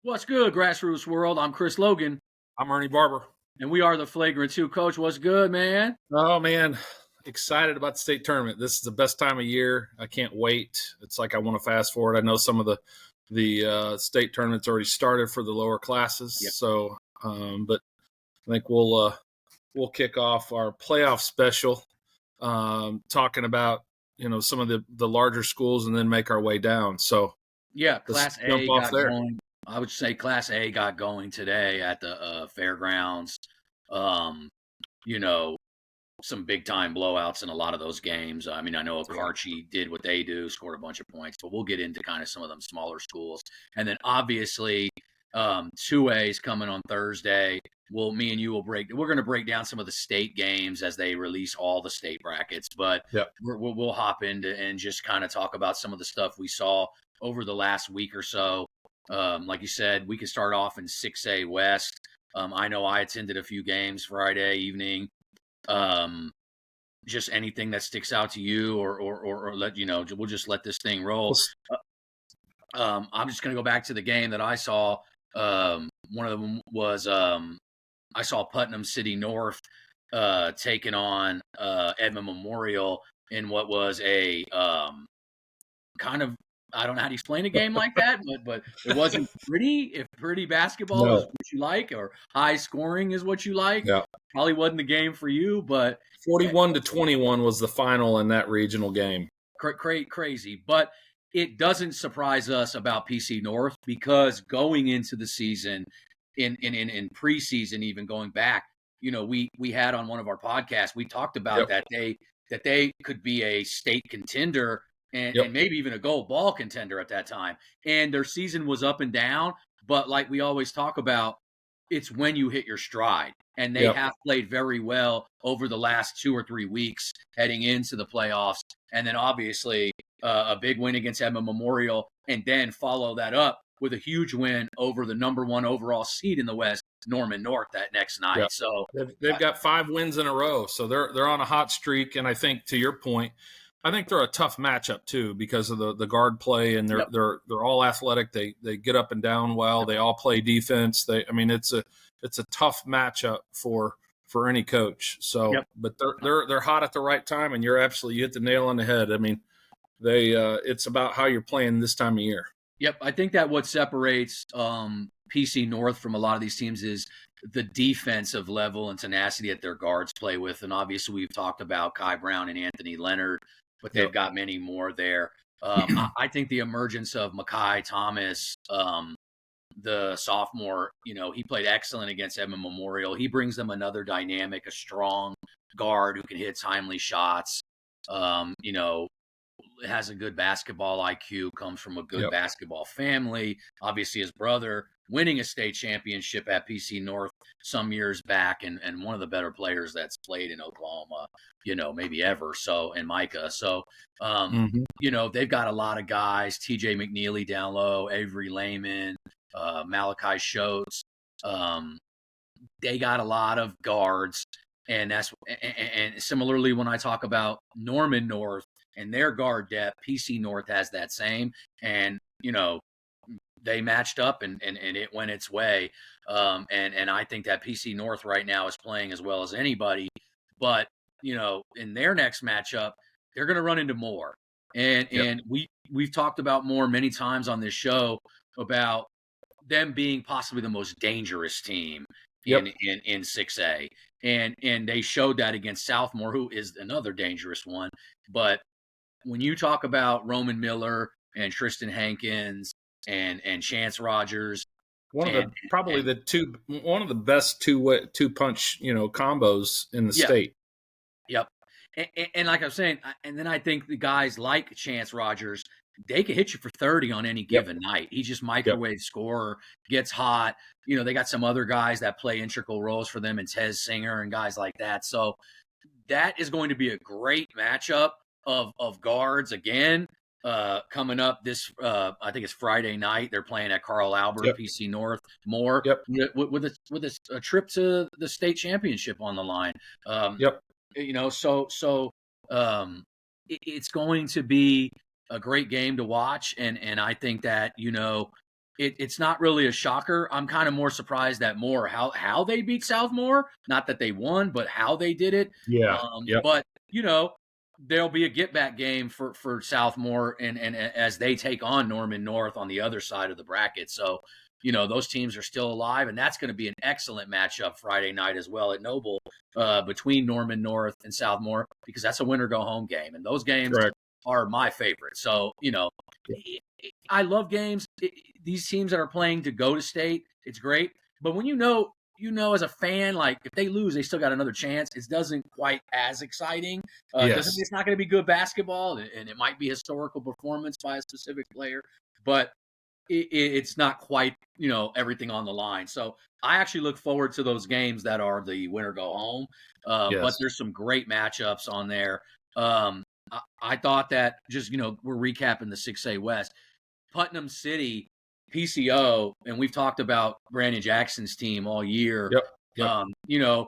What's good, Grassroots World? I'm Chris Logan, I'm Ernie Barber. and we are the Flagrant 2. Coach, what's good, man? Oh man, excited about the state tournament. This is the best time of year. I can't wait. It's like I want to fast forward. I know some of the state tournaments already started for the lower classes, Yep. so but I think we'll kick off our playoff special, talking about some of the larger schools, and then make our way down. So Yeah, let's Class jump A off got there. going. I would say Class A got going today at the fairgrounds. Um, you know, some big time blowouts in a lot of those games. I mean, I know Akarchi did what they do, scored a bunch of points, but we'll get into kind of some of them smaller schools. And then obviously, 2A is coming on Thursday. Me and you we're going to break down some of the state games as they release all the state brackets, but Yep. we'll hop into and just kind of talk about some of the stuff we saw over the last week or so. Like you said, we could start off in 6A West. I know I attended a few games Friday evening. Just anything that sticks out to you, or let we'll just let this thing roll. I'm just going to go back to the game that I saw. One of them was I saw Putnam City North taking on Edmond Memorial in what was a kind of, I don't know how to explain a game like that, but it wasn't pretty. If pretty basketball is what you like, or high scoring is what you like, Yeah. probably wasn't the game for you. But 41-21 was the final in that regional game. Crazy, but it doesn't surprise us about PC North, because going into the season, in preseason, even going back, we had on one of our podcasts, we talked about that they could be a state contender. And maybe even a gold ball contender at that time. And their season was up and down. But like we always talk about, it's when you hit your stride. And they have played very well over the last 2 or 3 weeks heading into the playoffs. And then obviously a big win against Edmond Memorial. And then follow that up with a huge win over the number 1 overall seed in the West, Norman North, that next night. Yep. So they've got 5 wins in a row. So they're on a hot streak. And I think, to your point, I think they're a tough matchup too, because of the guard play, and they're all athletic. They get up and down well. They all play defense. It's a tough matchup for any coach. So, but they're hot at the right time, and you hit the nail on the head. I mean, it's about how you're playing this time of year. Yep, I think that what separates PC North from a lot of these teams is the defensive level and tenacity that their guards play with. And obviously, we've talked about Kai Brown and Anthony Leonard, but they've got many more there. I think the emergence of Makai Thomas, the sophomore, he played excellent against Edmond Memorial. He brings them another dynamic, a strong guard who can hit timely shots. Has a good basketball IQ, comes from a good basketball family. Obviously, his brother winning a state championship at PC North some years back, and one of the better players that's played in Oklahoma, maybe ever. So, and Micah. So, they've got a lot of guys. TJ McNeely down low, Avery Lehman, Malachi Schultz. They got a lot of guards. And similarly, when I talk about Norman North and their guard depth, PC North has that same. And, they matched up and it went its way. And I think that PC North right now is playing as well as anybody. But, in their next matchup, they're going to run into more. And we've talked about more many times on this show about them being possibly the most dangerous team in 6A. And they showed that against Southmore, who is another dangerous one. But when you talk about Roman Miller and Tristan Hankins and Chance Rogers, one of the best two punch combos in the state. Yep. And like I was saying, and then I think the guys like Chance Rogers, they can hit you for 30 on any given night. He just microwave scorer, gets hot. They got some other guys that play integral roles for them, and Tez Singer and guys like that. So that is going to be a great matchup of guards again. Coming up this, I think it's Friday night. They're playing at Carl Albert, PC North, more with a trip to the state championship on the line. It's going to be a great game to watch, and I think that it's not really a shocker. I'm kind of more surprised at more how they beat Southmore. Not that they won, but how they did it. Yeah. Yep. But there'll be a get back game for Southmore and as they take on Norman North on the other side of the bracket. So those teams are still alive, and that's going to be an excellent matchup Friday night as well at Noble between Norman North and Southmore, because that's a winner go home game, and those games Correct. are my favorite. So I love games. These teams that are playing to go to state, it's great. But when you know as a fan, like if they lose, they still got another chance. It doesn't quite as exciting. Yes. Doesn't mean it's not going to be good basketball, and it might be historical performance by a specific player, but it's not quite everything on the line. So I actually look forward to those games that are the winner go home. Yes. But there's some great matchups on there. I thought that just we're recapping the 6A West. Putnam City, PCO, and we've talked about Brandon Jackson's team all year. Yep.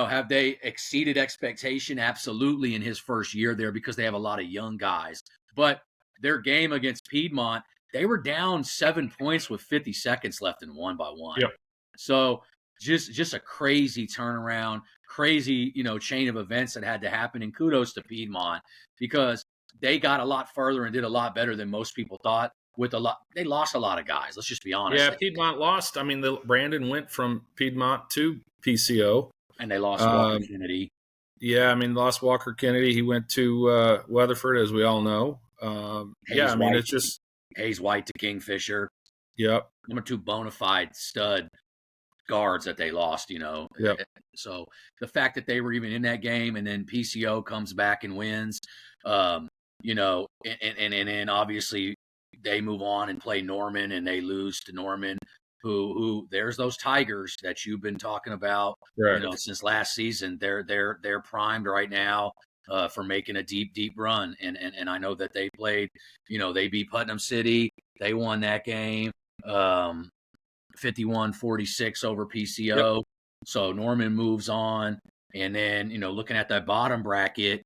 Have they exceeded expectation? Absolutely, in his first year there, because they have a lot of young guys. But their game against Piedmont, they were down 7 points with 50 seconds left and won by one. Yep. So just a crazy turnaround, crazy, chain of events that had to happen. And kudos to Piedmont, because they got a lot further and did a lot better than most people thought. They lost a lot of guys. Let's just be honest. Yeah, Piedmont lost. I mean, Brandon went from Piedmont to PCO, and they lost Walker Kennedy. Yeah, I mean, lost Walker Kennedy. He went to Weatherford, as we all know. It's just Hayes White to Kingfisher. Yep. Number 2 bona fide stud guards that they lost. Yep. So the fact that they were even in that game, and then PCO comes back and wins, and obviously they move on and play Norman, and they lose to Norman, who there's those Tigers that you've been talking about, right, since last season. They're primed right now for making a deep run, and I know that they played, they beat Putnam City, they won that game 51-46 over PCO. Yep. So Norman moves on, and then looking at that bottom bracket,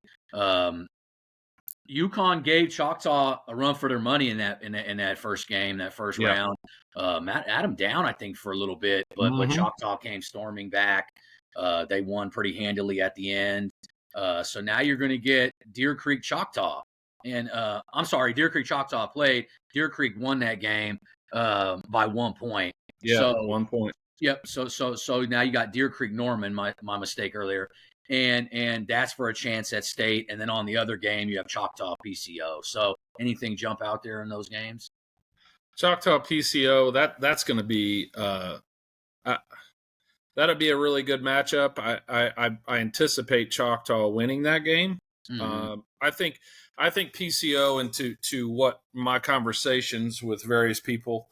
UConn gave Choctaw a run for their money in that first game, that first round. Adam down, I think, for a little bit, but Choctaw came storming back. They won pretty handily at the end. So now you're going to get Deer Creek Choctaw, and Deer Creek Choctaw played. Deer Creek won that game by 1 point. Yeah, so, 1 point. Yep. So now you got Deer Creek Norman. My mistake earlier. And that's for a chance at state. And then on the other game, you have Choctaw PCO. So anything jump out there in those games? Choctaw PCO, that's going to be that'll be a really good matchup. I anticipate Choctaw winning that game. Mm-hmm. I think PCO, and to what my conversations with various people,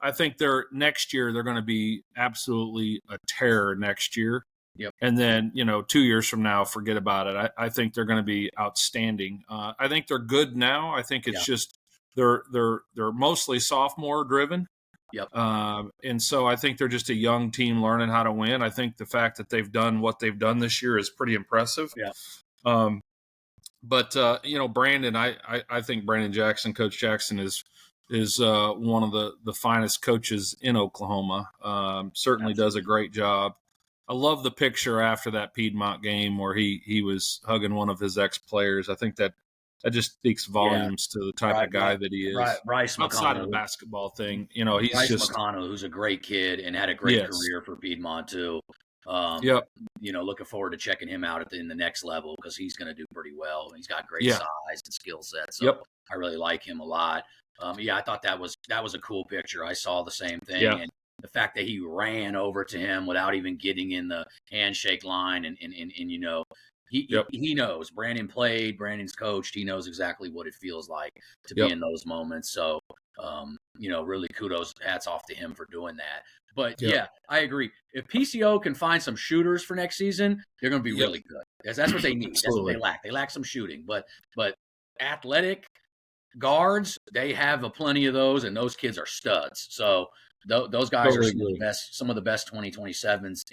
I think next year they're going to be absolutely a terror next year. Yep. And then 2 years from now, forget about it. I think they're going to be outstanding. I think they're good now. I think it's just they're mostly sophomore driven. Yep. And so I think they're just a young team learning how to win. I think the fact that they've done what they've done this year is pretty impressive. Yeah. But Brandon, I think Brandon Jackson, Coach Jackson, is one of the finest coaches in Oklahoma. Certainly does a great job. I love the picture after that Piedmont game where he was hugging one of his ex-players. I think that just speaks volumes to the type of guy that he is. Bryce outside McConnell, of the basketball thing, he's Bryce just McConnell, who's a great kid and had a great career for Piedmont too. Yep. Looking forward to checking him out in the next level, because he's going to do pretty well. He's got great size and skill set. So I really like him a lot. I thought that was a cool picture. I saw the same thing. Yeah. And the fact that he ran over to him without even getting in the handshake line, and he knows. Brandon played, Brandon's coached. He knows exactly what it feels like to be in those moments. So, really kudos, hats off to him for doing that. But I agree. If PCO can find some shooters for next season, they're going to be really good. That's what they need. That's what they lack. They lack some shooting, but athletic guards, they have plenty of those, and those kids are studs. So those guys are some of the best 2027s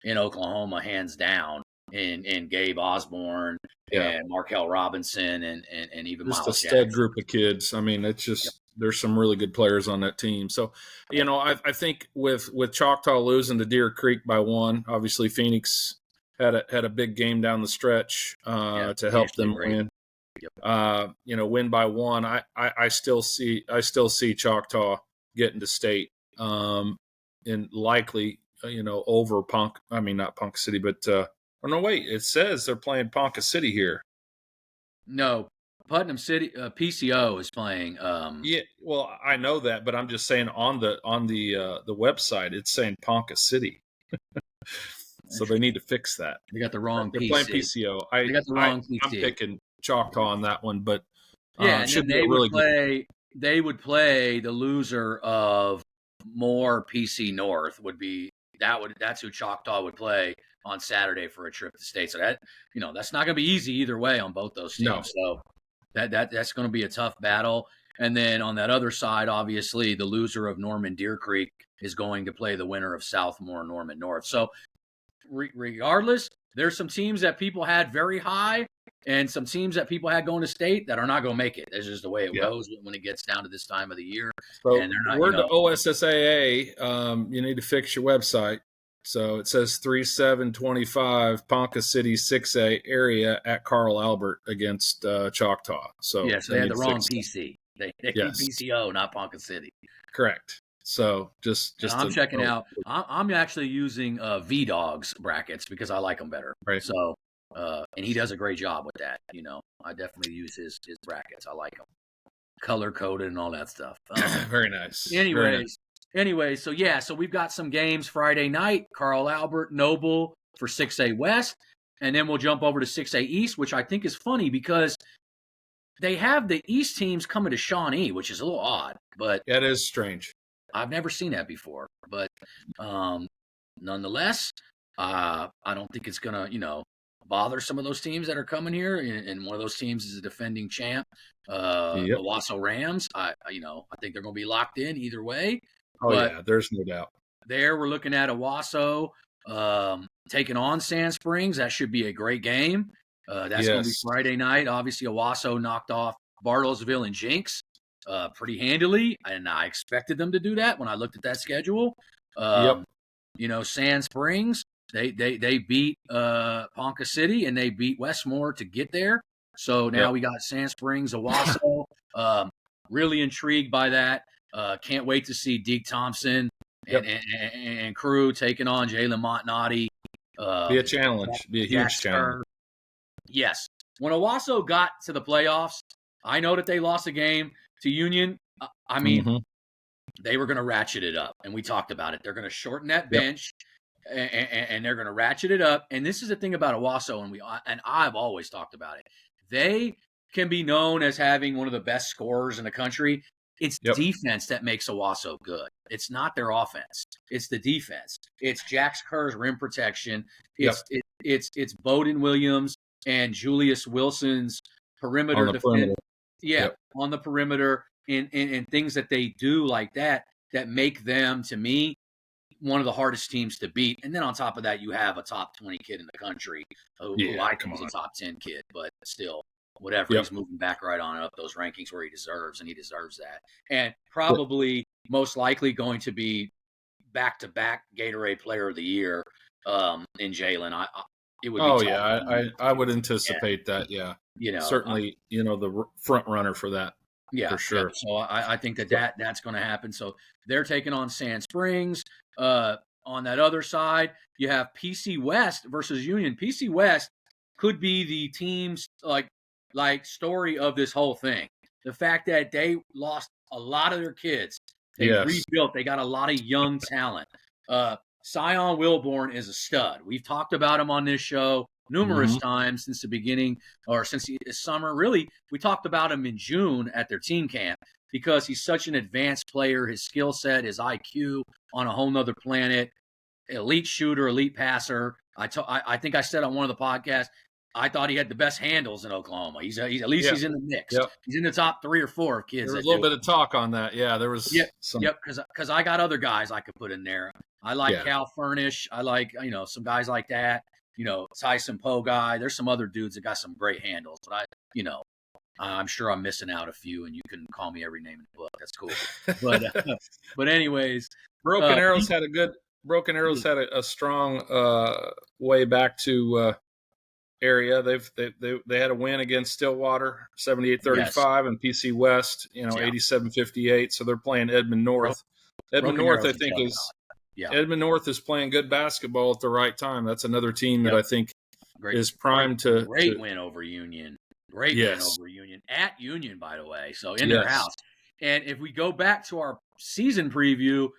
in Oklahoma, hands down. And Gabe Osborne and Markel Robinson and even just Miles a stud Jackson. group of kids. I mean, it's just there's some really good players on that team. So, I think with Choctaw losing to Deer Creek by 1, obviously Phoenix had a big game down the stretch to help them win. Win by 1. I still see Choctaw getting to state, and likely over not Ponca City, but oh no, wait, it says they're playing Ponca City here. No, Putnam City PCO is playing. Yeah, well, I know that, but I'm just saying on the website it's saying Ponca City. So they need to fix that. They got the wrong They're PC. playing PCO. They got the wrong PC. I'm picking Choctaw on that one, but and then they would play the loser of Moore PC North that's who Choctaw would play on Saturday for a trip to state. So that that's not going to be easy either way on both those teams. No. So that's going to be a tough battle. And then on that other side, obviously the loser of Norman Deer Creek is going to play the winner of Southmore Norman North. So regardless, there's some teams that people had very high and some teams that people had going to state that are not going to make it. That's just the way it goes when it gets down to this time of the year. So and we're to OSSAA. You need to fix your website. So it says 3-7-25 Ponca City 6A area at Carl Albert against Choctaw. So yes, they had the wrong PC. They PCO, not Ponca City. Correct. So just I'm checking out. I'm actually using V-Dogs brackets because I like them better. Right. So and he does a great job with that. I definitely use his brackets. I like them, color coded and all that stuff. Very nice. Anyways, so we've got some games Friday night. Carl Albert, Noble for 6A West, and then we'll jump over to 6A East, which I think is funny because they have the East teams coming to Shawnee, which is a little odd, but that is strange. I've never seen that before, but nonetheless, I don't think it's gonna, bother some of those teams that are coming here. And one of those teams is a defending champ, the Owasso Rams. I think they're gonna be locked in either way. Oh yeah, there's no doubt. There, we're looking at Owasso taking on Sand Springs. That should be a great game. That's going to be Friday night. Obviously, Owasso knocked off Bartlesville and Jinx pretty handily, and I expected them to do that when I looked at that schedule. Sand Springs, they beat Ponca City, and they beat Westmore to get there. So now we got Sand Springs, Owasso. Really intrigued by that. Can't wait to see Deke Thompson and crew taking on Jalen Montnati. Be a challenge. Be a huge challenge. Yes. When Owasso got to the playoffs, I know that they lost a game to Union. I mean, they were going to ratchet it up, and we talked about it. They're going to shorten that bench, and they're going to ratchet it up. And this is the thing about Owasso, and I've always talked about it. They can be known as having one of the best scorers in the country. It's defense that makes Owasso good. It's not their offense. It's the defense. It's Jax Kerr's rim protection. It's Bowden Williams and Julius Wilson's perimeter defense. On the perimeter and things that they do like that make them, to me, one of the hardest teams to beat. And then on top of that, you have a top 20 kid in the country who I think is a top 10 kid, but still. Whatever, he's moving back right on up those rankings where he deserves, and he deserves that. And probably most likely going to be back-to-back Gatorade Player of the Year in Jalen. It would be I would anticipate that, certainly, the front runner for that. Yeah, for sure. So I think that's going to happen. So they're taking on Sand Springs. On that other side, you have PC West versus Union. PC West could be the team's story of this whole thing. The fact that they lost a lot of their kids. They rebuilt. They got a lot of young talent. Sion Wilborn is a stud. We've talked about him on this show numerous times since the beginning, or since the summer. Really, we talked about him in June at their team camp because he's such an advanced player. His skill set, his IQ on a whole nother planet. Elite shooter, elite passer. I think I said on one of the podcasts, I thought he had the best handles in Oklahoma. He's at least he's in the mix. He's in the top 3 or 4 of kids. There was a little bit of talk on that. Yeah, there was. Because I got other guys I could put in there. I like Cal Furnish. I like some guys like that. Tyson Poe guy. There's some other dudes that got some great handles. But I'm sure I'm missing out a few, and you can call me every name in the book. That's cool. But anyways, Broken Arrows had a strong way back to area. They had a win against Stillwater, 78-35, and PC West, 87-58. So they're playing Edmond North. Edmond North, I think, Edmond North is playing good basketball at the right time. That's another team that I think is primed to win over Union. Great win over Union at Union, by the way. So in their house. And if we go back to our season preview,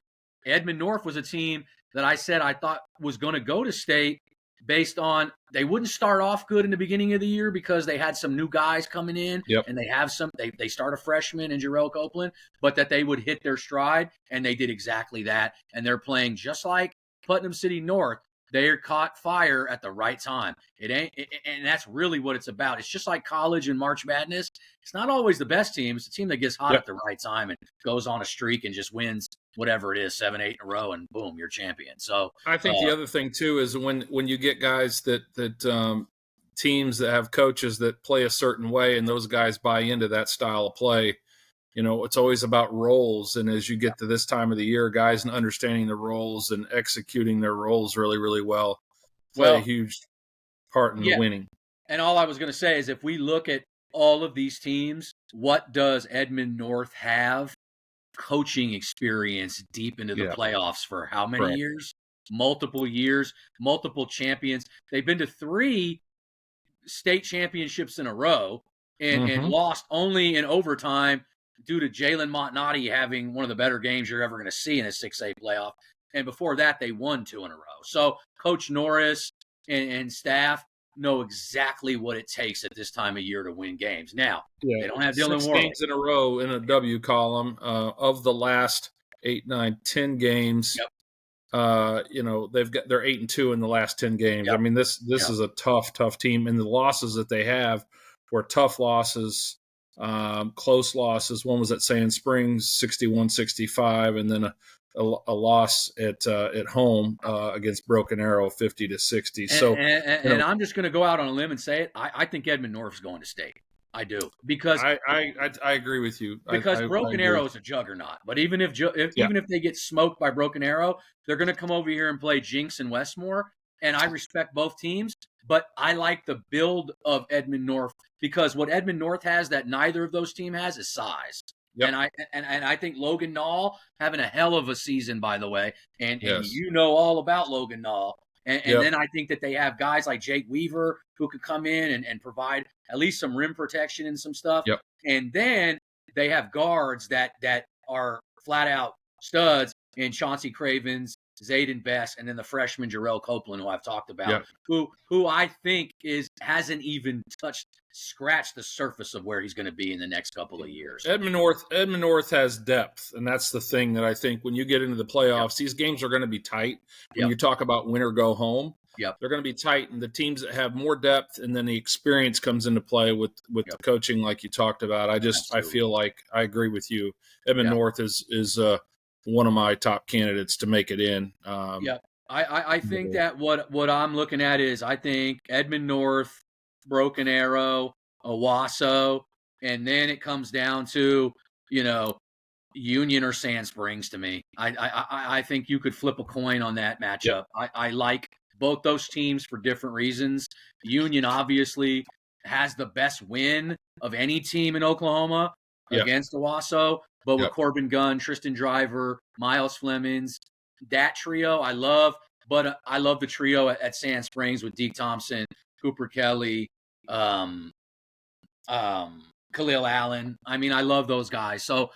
Edmond North was a team that I said I thought was going to go to state based on they wouldn't start off good in the beginning of the year because they had some new guys coming in and they start a freshman in Jarrell Copeland, but that they would hit their stride, and they did exactly that. And they're playing just like Putnam City North. They're caught fire at the right time. And that's really what it's about. It's just like college and March Madness. It's not always the best team. It's a team that gets hot at the right time and goes on a streak and just wins whatever it is, 7, 8 in a row, and boom, you're champion. So I think the other thing too is when you get guys that teams that have coaches that play a certain way, and those guys buy into that style of play. It's always about roles. And as you get to this time of the year, guys understanding the roles and executing their roles really, really well play a huge part in winning. And all I was going to say is if we look at all of these teams, what does Edmond North have? Coaching experience deep into the playoffs for how many years? Multiple years, multiple champions. They've been to 3 state championships in a row and lost only in overtime due to Jalen Montnati having one of the better games you're ever going to see in a 6A playoff. And before that, they won 2 in a row. So Coach Norris and staff know exactly what it takes at this time of year to win games. Now, they don't have Dylan Warwick. 6 games in a row in a W column of the last 8, 9, 10 games. They're 8-2 in the last 10 games. I mean, this is a tough team, and the losses that they have were tough losses. Close losses. One was at Sand Springs, 61-65, and then a loss at home against Broken Arrow, 50-60. So, and I'm just going to go out on a limb and say it. I think Edmond North's going to state. I do, because I agree with you. Because Broken Arrow is a juggernaut. But even if they get smoked by Broken Arrow, they're going to come over here and play Jinx and Westmore. And I respect both teams, but I like the build of Edmond North because what Edmond North has that neither of those teams has is size. Yep. And I think Logan Nall having a hell of a season, by the way, and you know all about Logan Nall. And then I think that they have guys like Jake Weaver who could come in and provide at least some rim protection and some stuff. Yep. And then they have guards that are flat out studs in Chauncey Cravens, Zayden Best, and then the freshman Jarrell Copeland, who I've talked about, who I think hasn't even scratched the surface of where he's going to be in the next couple of years. Edmond North has depth, and that's the thing that I think when you get into the playoffs, these games are going to be tight. When you talk about win or go home, they're going to be tight, and the teams that have more depth and then the experience comes into play with the coaching, like you talked about. I feel like I agree with you. Edmond North is one of my top candidates to make it in. I think that what I'm looking at is I think Edmond North, Broken Arrow, Owasso, and then it comes down to, Union or Sand Springs to me. I think you could flip a coin on that matchup. I like both those teams for different reasons. Union obviously has the best win of any team in Oklahoma against Owasso. But with Corbin Gunn, Tristan Driver, Miles Flemings, that trio I love. But I love the trio at Sand Springs with Deke Thompson, Cooper Kelly, Khalil Allen. I mean, I love those guys. So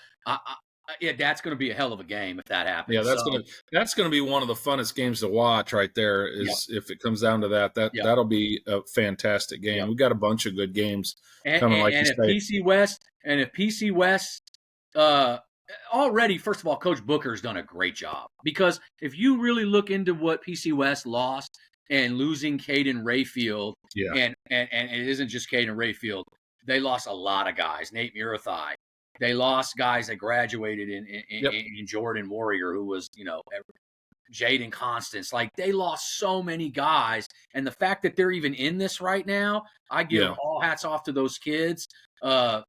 that's going to be a hell of a game if that happens. Yeah, that's going to be one of the funnest games to watch right there. If it comes down to that, that'll be a fantastic game. We've got a bunch of good games coming. If PC West. Already, first of all, Coach Booker's done a great job because if you really look into what PC West lost and losing Caden Rayfield, and it isn't just Caden Rayfield, they lost a lot of guys. Nate Murathai, they lost guys that graduated in Jordan Warrior, who was Jaden Constance. Like, they lost so many guys, and the fact that they're even in this right now, I give all hats off to those kids. Mari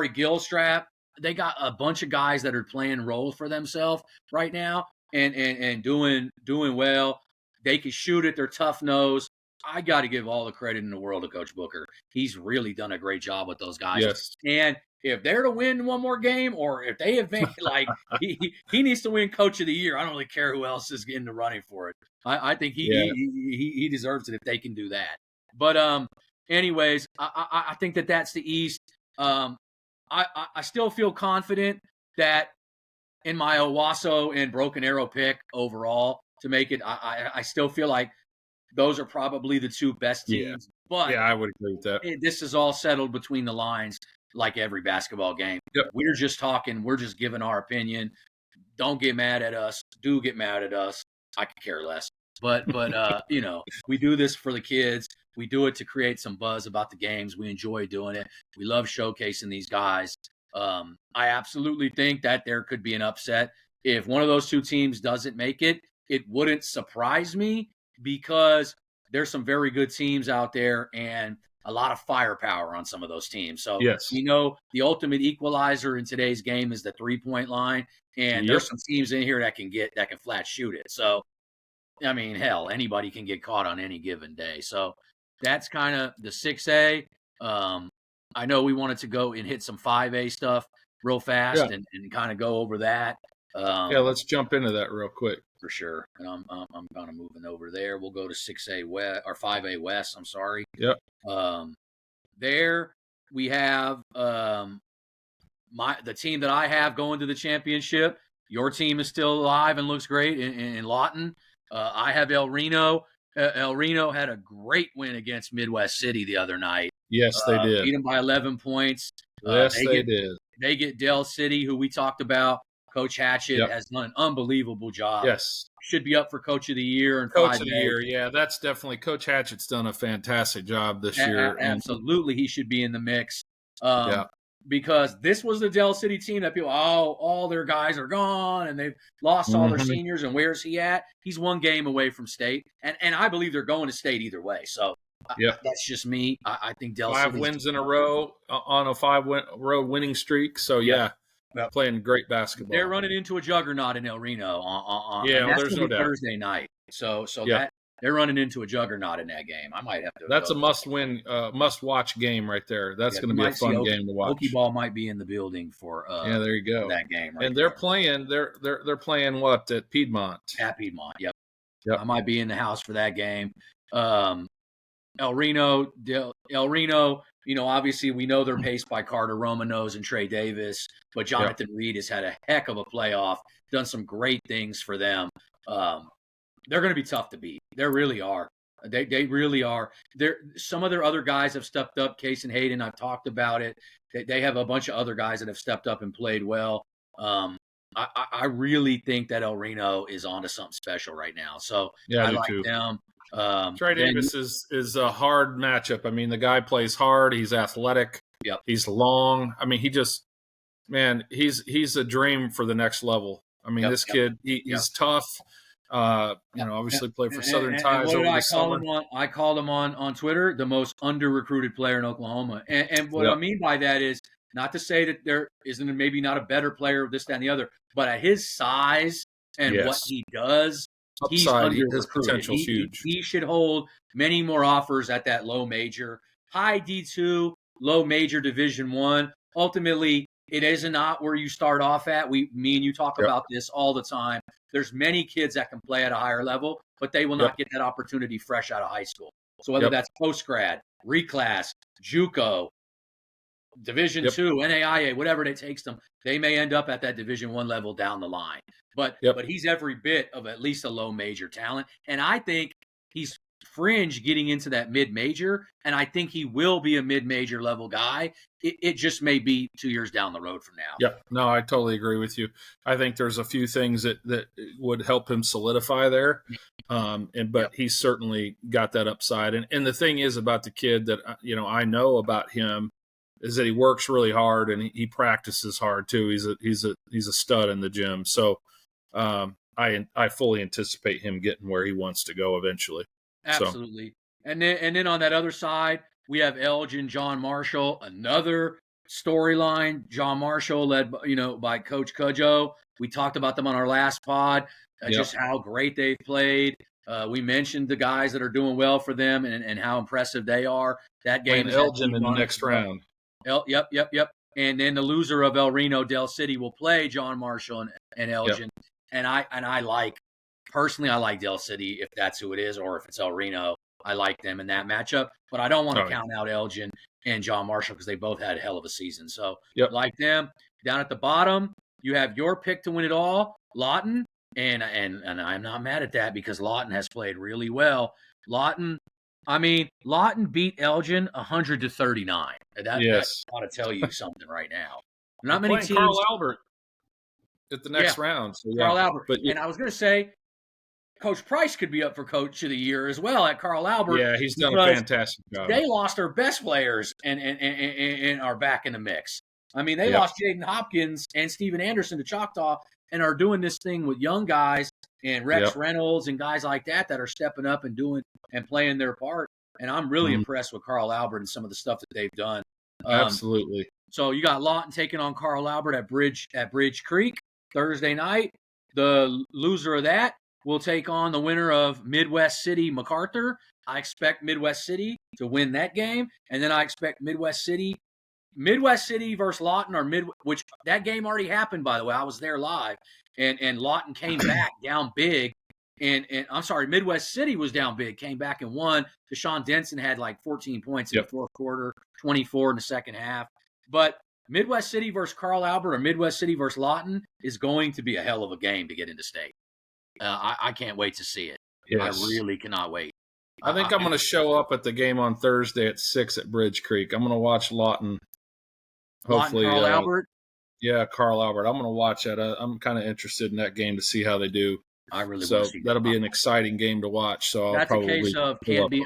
Gilstrap, they got a bunch of guys that are playing roles for themselves right now and doing well. They can shoot it. They're tough nose. I got to give all the credit in the world to Coach Booker. He's really done a great job with those guys. Yes. And if they're to win one more game, or if they advance, like he needs to win Coach of the Year. I don't really care who else is in the running for it. I think he deserves it if they can do that. But anyways, I think that's the East. I still feel confident that in my Owasso and Broken Arrow pick overall to make it, I still feel like those are probably the two best teams. But I would agree with that. This is all settled between the lines like every basketball game. Yep. We're just talking. We're just giving our opinion. Don't get mad at us. Do get mad at us. I could care less. But we do this for the kids. We do it to create some buzz about the games. We enjoy doing it. We love showcasing these guys. I absolutely think that there could be an upset. If one of those two teams doesn't make it, it wouldn't surprise me, because there's some very good teams out there and a lot of firepower on some of those teams. So, the ultimate equalizer in today's game is the 3-point line. And there's some teams in here that can flat shoot it. So, I mean, hell, anybody can get caught on any given day. So that's kind of the 6A. I know we wanted to go and hit some 5A stuff real fast and kind of go over that. Let's jump into that real quick. For sure. And I'm kind of moving over there. We'll go to 6A West, or 5A West. I'm sorry. Yep. There we have the team that I have going to the championship. Your team is still alive and looks great in Lawton. I have El Reno. El Reno had a great win against Midwest City the other night. Yes, they did. Beat them by 11 points. Yes, they did. They get Dell City, who we talked about. Coach Hatchett has done an unbelievable job. Yes. Should be up for Coach of the Year. Coach of the Year, yeah, that's definitely – Coach Hatchett's done a fantastic job this year. Absolutely, he should be in the mix. Because this was the Dell City team that people, all their guys are gone and they've lost all their seniors, and where's he at? He's one game away from state. And I believe they're going to state either way. So that's just me. I think Dell City. 5 wins in a row on a 5-row winning streak. So, playing great basketball. They're running into a juggernaut in El Reno there's no doubt. Thursday night. So that they're running into a juggernaut in that game. I might have to. That's a must-win, must-watch game right there. That's going to be a fun game to watch. Pokeball might be in the building for there you go. That game. And they're playing. They're playing what at Piedmont? At Piedmont. Yep. I might be in the house for that game. El Reno. Obviously we know they're paced by Carter Romanos and Trey Davis, but Jonathan Reed has had a heck of a playoff, done some great things for them. They're going to be tough to beat. They really are. They really are. Some of their other guys have stepped up. Case and Hayden, I've talked about it. They have a bunch of other guys that have stepped up and played well. I really think that El Reno is onto something special right now. So I like them. Trey Davis is a hard matchup. I mean, the guy plays hard. He's athletic. Yep. He's long. I mean, he's a dream for the next level. I mean, this kid, he's tough. Obviously played for Southern Ties over the summer. I called him on Twitter the most under-recruited player in Oklahoma. And what I mean by that is not to say that there isn't maybe not a better player of this, that, and the other, but at his size and what he does, he's under-recruited. His potential's huge. He should hold many more offers at that low major. High D2, low major Division I. Ultimately, it is not where you start off at. Me and you talk about this all the time. There's many kids that can play at a higher level, but they will not get that opportunity fresh out of high school. So whether that's post-grad, reclass, JUCO, Division II, NAIA, whatever it takes them, they may end up at that Division I level down the line. But he's every bit of at least a low major talent. And I think he's fringe getting into that mid-major, and I think he will be a mid-major level guy. It just may be 2 years down the road from now. Yep. No, I totally agree with you. I think there's a few things that would help him solidify there. But he's certainly got that upside. And the thing is about the kid that, I know about him is that he works really hard and he practices hard too. He's a stud in the gym. So I fully anticipate him getting where he wants to go eventually. Absolutely. So. And then on that other side, we have Elgin, John Marshall, another storyline. John Marshall, led by Coach Cudjoe. We talked about them on our last pod, just how great they've played. We mentioned the guys that are doing well for them and how impressive they are. That game is Elgin in the next round. Yep. And then the loser of El Reno Del City will play John Marshall and Elgin. Yep. And I like Del City if that's who it is, or if it's El Reno. I like them in that matchup, but I don't want to count out Elgin and John Marshall because they both had a hell of a season. So like them. Down at the bottom, you have your pick to win it all, Lawton, and I'm not mad at that because Lawton has played really well. Lawton beat Elgin 100-39. That ought to tell you something right now. Not many teams. Carl Albert at the next round. So Carl Albert. And I was going to say, Coach Price could be up for Coach of the Year as well at Carl Albert. Yeah, he's done a fantastic job. They lost their best players and are back in the mix. I mean, they lost Jaden Hopkins and Steven Anderson to Choctaw and are doing this thing with young guys and Rex Reynolds and guys like that are stepping up and doing and playing their part. And I'm really impressed with Carl Albert and some of the stuff that they've done. Absolutely. So you got Lawton taking on Carl Albert at Bridge Creek Thursday night. The loser of that will take on the winner of Midwest City MacArthur. I expect Midwest City to win that game, and then I expect Midwest City versus Lawton which that game already happened, by the way. I was there live, and Lawton came back down big, and I'm sorry, Midwest City was down big, came back and won. Deshaun Denson had like 14 points in the fourth quarter, 24 in the second half. But Midwest City versus Carl Albert or Midwest City versus Lawton is going to be a hell of a game to get into state. I can't wait to see it. Yes. I really cannot wait. I think I'm going to show up at the game on Thursday at 6 at Bridge Creek. I'm going to watch Lawton. Hopefully, Carl Albert. Yeah, Carl Albert. I'm going to watch that. I'm kind of interested in that game to see how they do. I really so want to see that'll be an exciting game to watch. So that's I'll probably a case of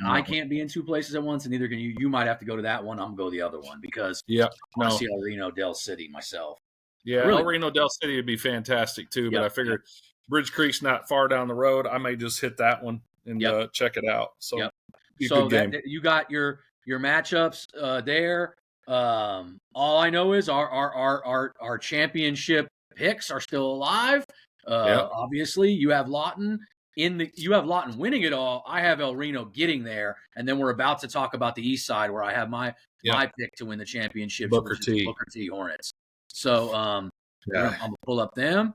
I can't be in two places at once, and neither can you. You might have to go to that one. I'm going to go to the other one because I want to see El Reno Del City myself. Yeah, El Reno Del City would be fantastic too. But I figured Bridge Creek's not far down the road. I may just hit that one and check it out. So, you got your matchups there. All I know is our championship picks are still alive. Obviously, you have Lawton winning it all. I have El Reno getting there, and then we're about to talk about the East Side where I have my pick to win the championship. Booker T Hornets. So I'm gonna pull up them.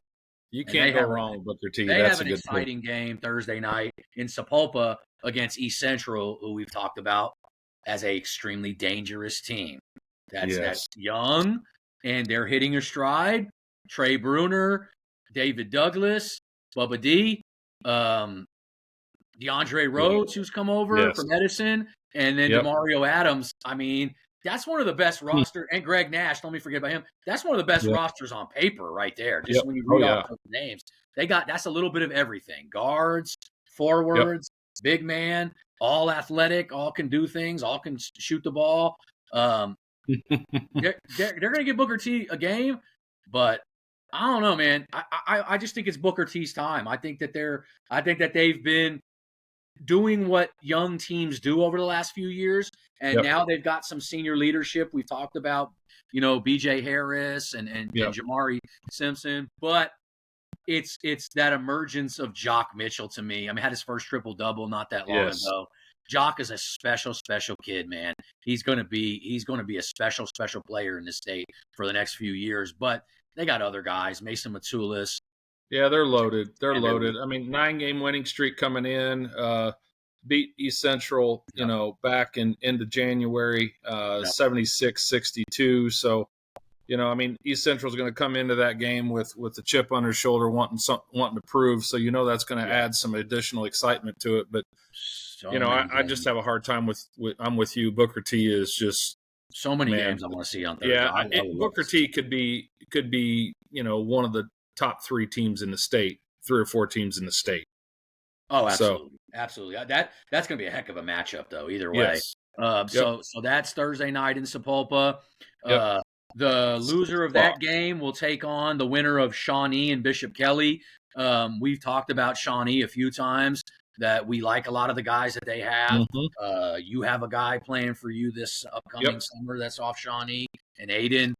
You can't go wrong with Booker T. They have an exciting game Thursday night in Sapulpa against East Central, who we've talked about as a extremely dangerous team. That's young, and they're hitting a stride. Trey Bruner, David Douglas, Bubba D, DeAndre Rhodes, who's come over from Edison, and then DeMario Adams. I mean, that's one of the best roster, and Greg Nash, don't forget about him. That's one of the best rosters on paper right there. Just when you read off those names, that's a little bit of everything. Guards, forwards, big man, all athletic, all can do things, all can shoot the ball. They're going to give Booker T a game, but I don't know, man. I just think it's Booker T's time. I think that they've been doing what young teams do over the last few years, and now they've got some senior leadership. We've talked about, BJ Harris and Jamari Simpson, but it's that emergence of Jock Mitchell to me. I mean, had his first triple-double not that long ago. Jock is a special kid, man. He's going to be a special player in this state for the next few years, but they got other guys, Mason Matulis. Yeah, they're loaded. They're loaded. I mean, 9-game winning streak coming in, beat East Central, back into January, 76-62. So, I mean, East Central's going to come into that game with the chip on their shoulder, wanting to prove. So, that's going to add some additional excitement to it. But, I just have a hard time with I'm with you. Booker T is just so many games I want to see on Thursday. Yeah, Booker T could be one of the top 3 teams in the state, 3 or 4 teams in the state. Oh, absolutely. Absolutely. That's going to be a heck of a matchup, though, either way. Yes. So that's Thursday night in Sapulpa. The loser of that game will take on the winner of Shawnee and Bishop Kelly. We've talked about Shawnee a few times, that we like a lot of the guys that they have. You have a guy playing for you this upcoming summer that's off Shawnee, and Aiden.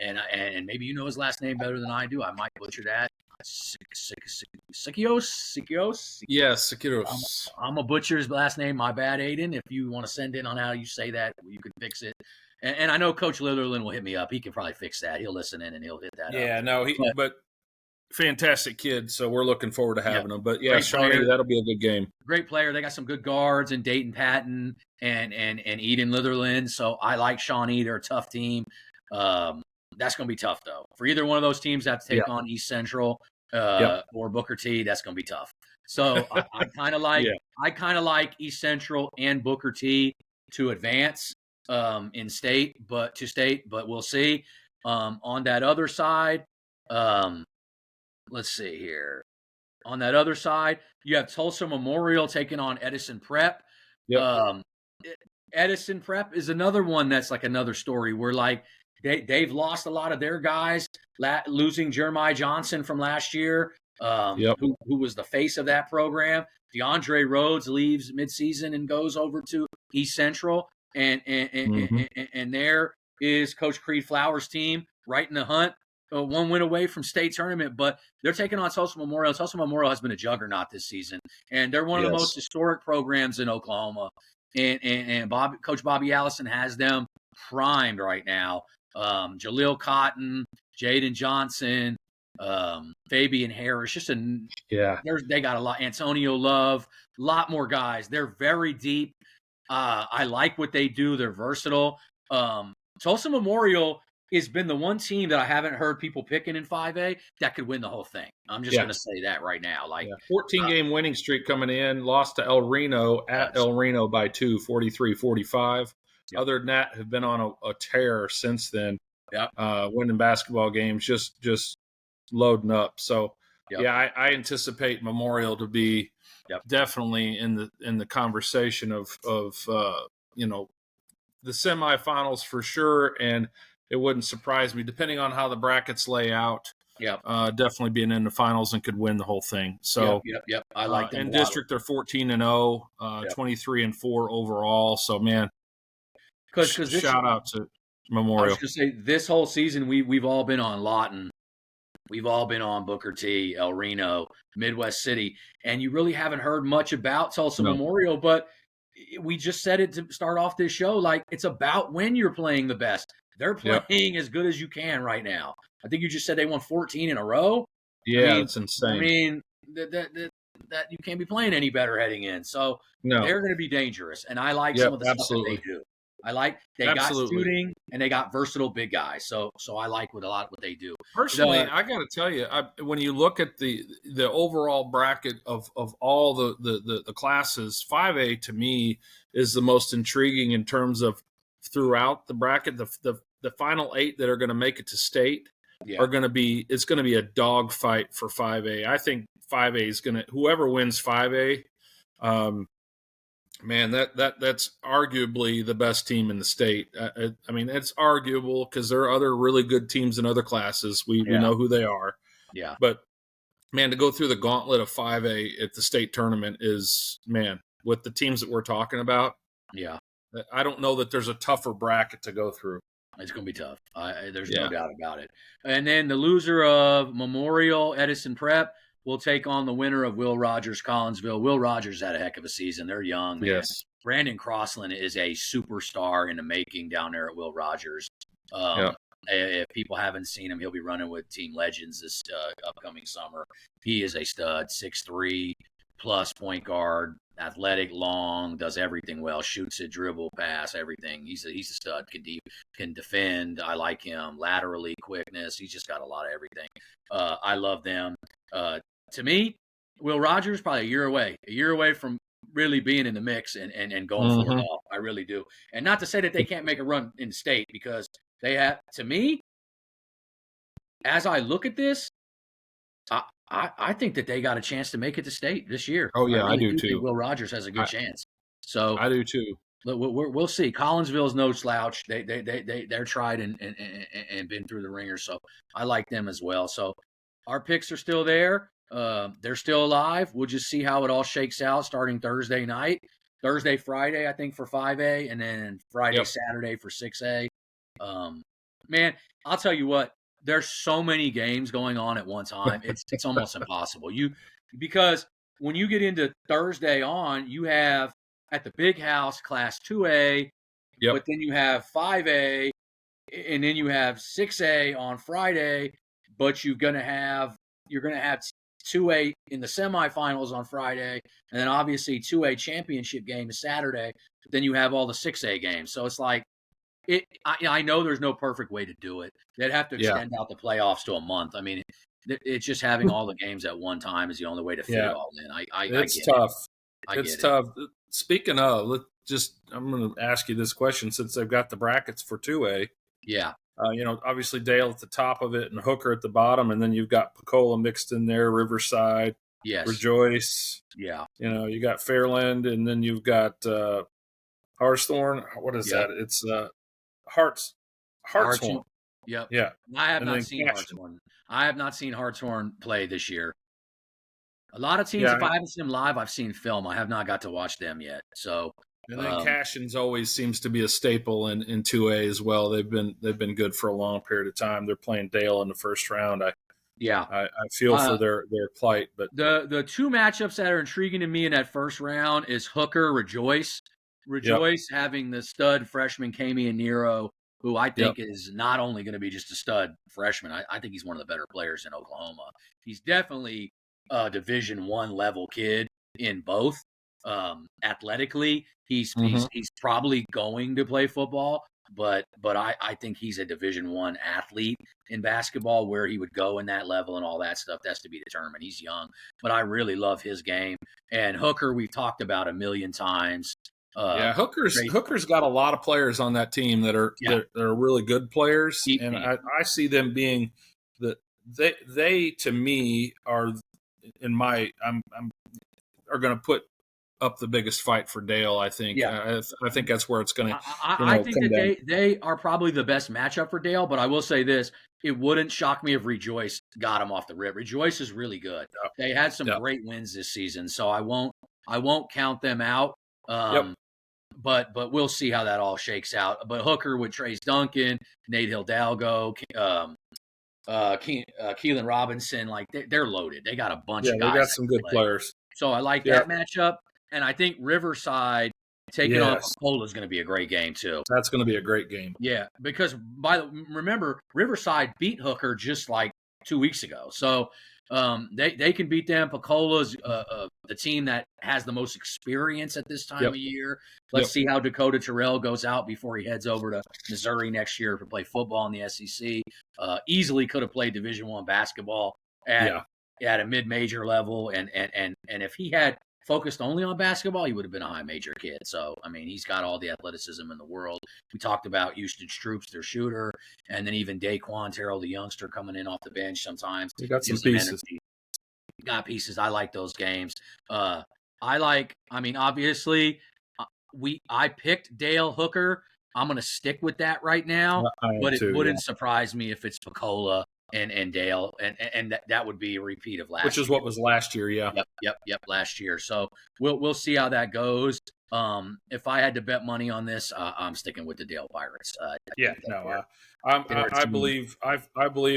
And maybe you know his last name better than I do. I might butcher that. Sikios? Yes, Sikios. I'm a butcher's last name. My bad, Aiden. If you want to send in on how you say that, you can fix it. And I know Coach Litherland will hit me up. He can probably fix that. He'll listen in and he'll hit that up. Yeah, no, but fantastic kid, so we're looking forward to having him. But yeah, Shawnee, that'll be a good game. Great player. They got some good guards in Dayton Patton and Eden Litherland. So I like Shawnee. They're a tough team. That's going to be tough, though. For either one of those teams that have to take on East Central or Booker T, that's going to be tough. So I kind of like East Central and Booker T to advance in state, but we'll see. On that other side, let's see here. On that other side, you have Tulsa Memorial taking on Edison Prep. Edison Prep is another one that's like another story where like they've lost a lot of their guys, losing Jeremiah Johnson from last year, who was the face of that program. DeAndre Rhodes leaves midseason and goes over to East Central, and there is Coach Creed Flowers' team right in the hunt. One win away from state tournament, but they're taking on Tulsa Memorial. Tulsa Memorial has been a juggernaut this season, and they're one of the most historic programs in Oklahoma. And Coach Bobby Allison has them primed right now. Jaleel Cotton, Jaden Johnson, Fabian Harris. They got a lot. Antonio Love, a lot more guys. They're very deep. I like what they do. They're versatile. Tulsa Memorial has been the one team that I haven't heard people picking in 5A that could win the whole thing. I'm just going to say that right now. 14-game winning streak coming in, lost to El Reno at El Reno by 2, 43-45. Other than that, have been on a tear since then. Winning basketball games, just loading up. So, I anticipate Memorial to be definitely in the conversation of the semifinals for sure, and it wouldn't surprise me, depending on how the brackets lay out. Definitely being in the finals and could win the whole thing. So, I like them. In district, they're 14-0, 23-4 overall. So, man, shout out to Memorial. I was going to say, this whole season we've all been on Lawton. We've all been on Booker T, El Reno, Midwest City, and you really haven't heard much about Tulsa Memorial, but we just said it to start off this show, like it's about when you're playing the best. They're playing as good as you can right now. I think you just said they won 14 in a row. That's insane. I mean, that you can't be playing any better heading in. So they're going to be dangerous, and I like some of the stuff that they do. I like they got shooting and they got versatile big guys. So I like what they do. Personally, I got to tell you, when you look at the overall bracket of all the classes, 5A to me is the most intriguing in terms of throughout the bracket. The final 8 that are going to make it to state are going to be a dogfight for 5A. I think 5A is going to, whoever wins 5A. Man, that's arguably the best team in the state. I mean, it's arguable because there are other really good teams in other classes. We know who they are. Yeah. But, man, to go through the gauntlet of 5A at the state tournament is, man, with the teams that we're talking about. Yeah. I don't know that there's a tougher bracket to go through. It's going to be tough. There's no doubt about it. And then the loser of Memorial, Edison Prep, will take on the winner of Will Rogers, Collinsville. Will Rogers had a heck of a season. They're young. Man. Yes. Brandon Crossland is a superstar in the making down there at Will Rogers. If people haven't seen him, he'll be running with Team Legends this upcoming summer. He is a stud, 6'3", plus point guard, athletic, long, does everything well, shoots it, dribble, pass, everything. He's a stud, can defend. I like him. Laterally, quickness. He's just got a lot of everything. I love them. To me, Will Rogers probably a year away from really being in the mix and going for it all. I really do. And not to say that they can't make a run in state, because they have, to me, as I look at this, I think that they got a chance to make it to state this year. Oh, yeah, I do too. Will Rogers has a good chance. So I do too. We'll see. Collinsville's no slouch. They're tried and been through the ringer, so I like them as well. So our picks are still there. They're still alive. We'll just see how it all shakes out starting Thursday night, Thursday, Friday, I think for 5A, and then Friday, Saturday for 6A. Man, I'll tell you what. There's so many games going on at one time. It's almost impossible. Because when you get into Thursday on, you have at the big house Class 2A, but then you have 5A, and then you have 6A on Friday, but you're gonna have 2A in the semifinals on Friday, and then obviously 2A championship game is Saturday. But then you have all the 6A games. So it's like I know there's no perfect way to do it. They'd have to extend out the playoffs to a month. I mean, it's just having all the games at one time is the only way to fit it all in. It's tough. It's tough. Speaking of, I'm going to ask you this question since they've got the brackets for 2A. Yeah. Obviously Dale at the top of it and Hooker at the bottom, and then you've got Pencola mixed in there, Riverside, Rejoice. Yeah. You got Fairland, and then you've got Hartshorn. What is that? It's Hartshorn. Yep. Yeah. I have not seen Hartshorn. I have not seen Hartshorn play this year. A lot of teams, if I haven't seen them live, I've seen film. I have not got to watch them yet. So, and then Cashin's always seems to be a staple in 2A as well. They've been good for a long period of time. They're playing Dale in the first round. I feel for their plight, but the two matchups that are intriguing to me in that first round is Hooker Rejoice. Having the stud freshman Kami and Nero, who I think is not only going to be just a stud freshman. I think he's one of the better players in Oklahoma. He's definitely a Division I level kid in both. Athletically, he's probably going to play football, but I think he's a Division I athlete in basketball. Where he would go in that level and all that stuff, that's to be determined. He's young, but I really love his game. And Hooker, we've talked about a million times. Hooker's got a lot of players on that team that are really good players, and I see them being they to me are are going to put up the biggest fight for Dale. I think. I think that's where it's going to. I think that they are probably the best matchup for Dale. But I will say this: it wouldn't shock me if Rejoice got him off the rip. Rejoice is really good. They had some great wins this season, so I won't count them out. But we'll see how that all shakes out. But Hooker with Trace Duncan, Nate Hidalgo, Keelan Robinson, like they're loaded. They got a bunch of guys. They got some good players. So I like that matchup. And I think Riverside taking on Pencola is going to be a great game too. That's going to be a great game. Yeah, because remember, Riverside beat Hooker just like 2 weeks ago. So they can beat them. Pencola's the team that has the most experience at this time of year. Let's see how Dakota Terrell goes out before he heads over to Missouri next year to play football in the SEC. Easily could have played Division I basketball at a mid-major level, and if he had focused only on basketball, he would have been a high major kid. So, I mean, he's got all the athleticism in the world. We talked about Houston Stroops, their shooter, and then even Daquan Terrell, the youngster, coming in off the bench sometimes. He got some pieces. Got pieces. I like those games. Obviously, I picked Dale Hooker. I'm going to stick with that right now, but it wouldn't surprise me if it's Pencola and Dale, and that would be a repeat of last year. Which is what was last year, Yep, last year. So we'll see how that goes. If I had to bet money on this, I'm sticking with the Dale Pirates. I believe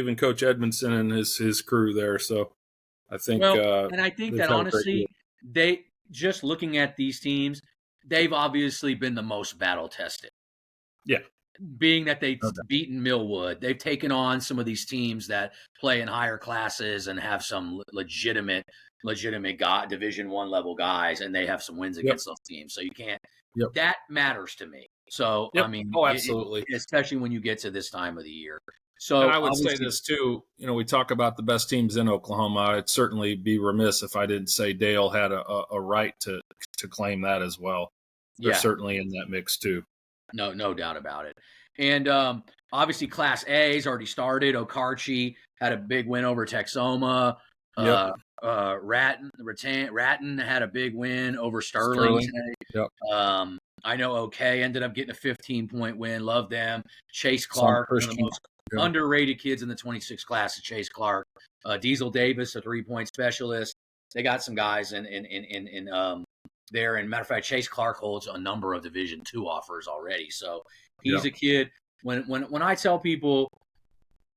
in Coach Edmondson and his crew there. So I think, and I think that honestly, they just looking at these teams, they've obviously been the most battle tested. Yeah. Being that they've beaten Millwood, they've taken on some of these teams that play in higher classes and have some legitimate Division I level guys, and they have some wins against those teams. So you can't. That matters to me. So I mean, absolutely, especially when you get to this time of the year. So and I would say this too. We talk about the best teams in Oklahoma. I'd certainly be remiss if I didn't say Dale had a right to claim that as well. They're certainly in that mix too. No doubt about it. And obviously Class A has already started. Okarche had a big win over Texoma. Ratton had a big win over Sterling today. I know OK ended up getting a 15-point win. Love them. Chase Some Clark, one of the Christian. most underrated kids in the 26 class, is Chase Clark. Diesel Davis, a 3-point specialist. They got some guys in there. And matter of fact, Chase Clark holds a number of Division II offers already. So he's a kid. When I tell people,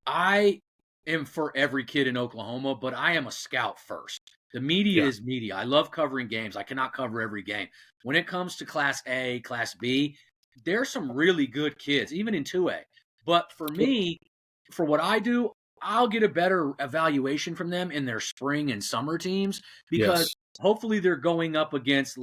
I am for every kid in Oklahoma, but I am a scout first. The media is media. I love covering games. I cannot cover every game. When it comes to Class A, Class B, there's some really good kids, even in 2A. But for me, for what I do, I'll get a better evaluation from them in their spring and summer teams because hopefully they're going up against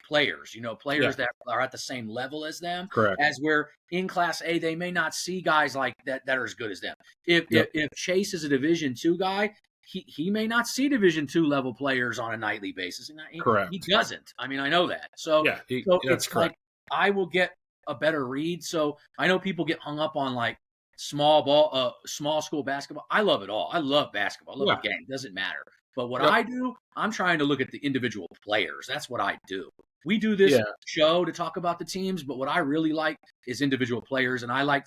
players, players that are at the same level as them. Correct. As where in Class A, they may not see guys like that are as good as them. If Chase is a Division II guy, he may not see Division II level players on a nightly basis. Correct. He doesn't. I mean, I know that. So, that's correct. I will get a better read. So I know people get hung up on small school basketball. I love it all. I love basketball. I love the game. It doesn't matter. But what I do, I'm trying to look at the individual players. That's what I do. We do this show to talk about the teams, but what I really like is individual players. And I like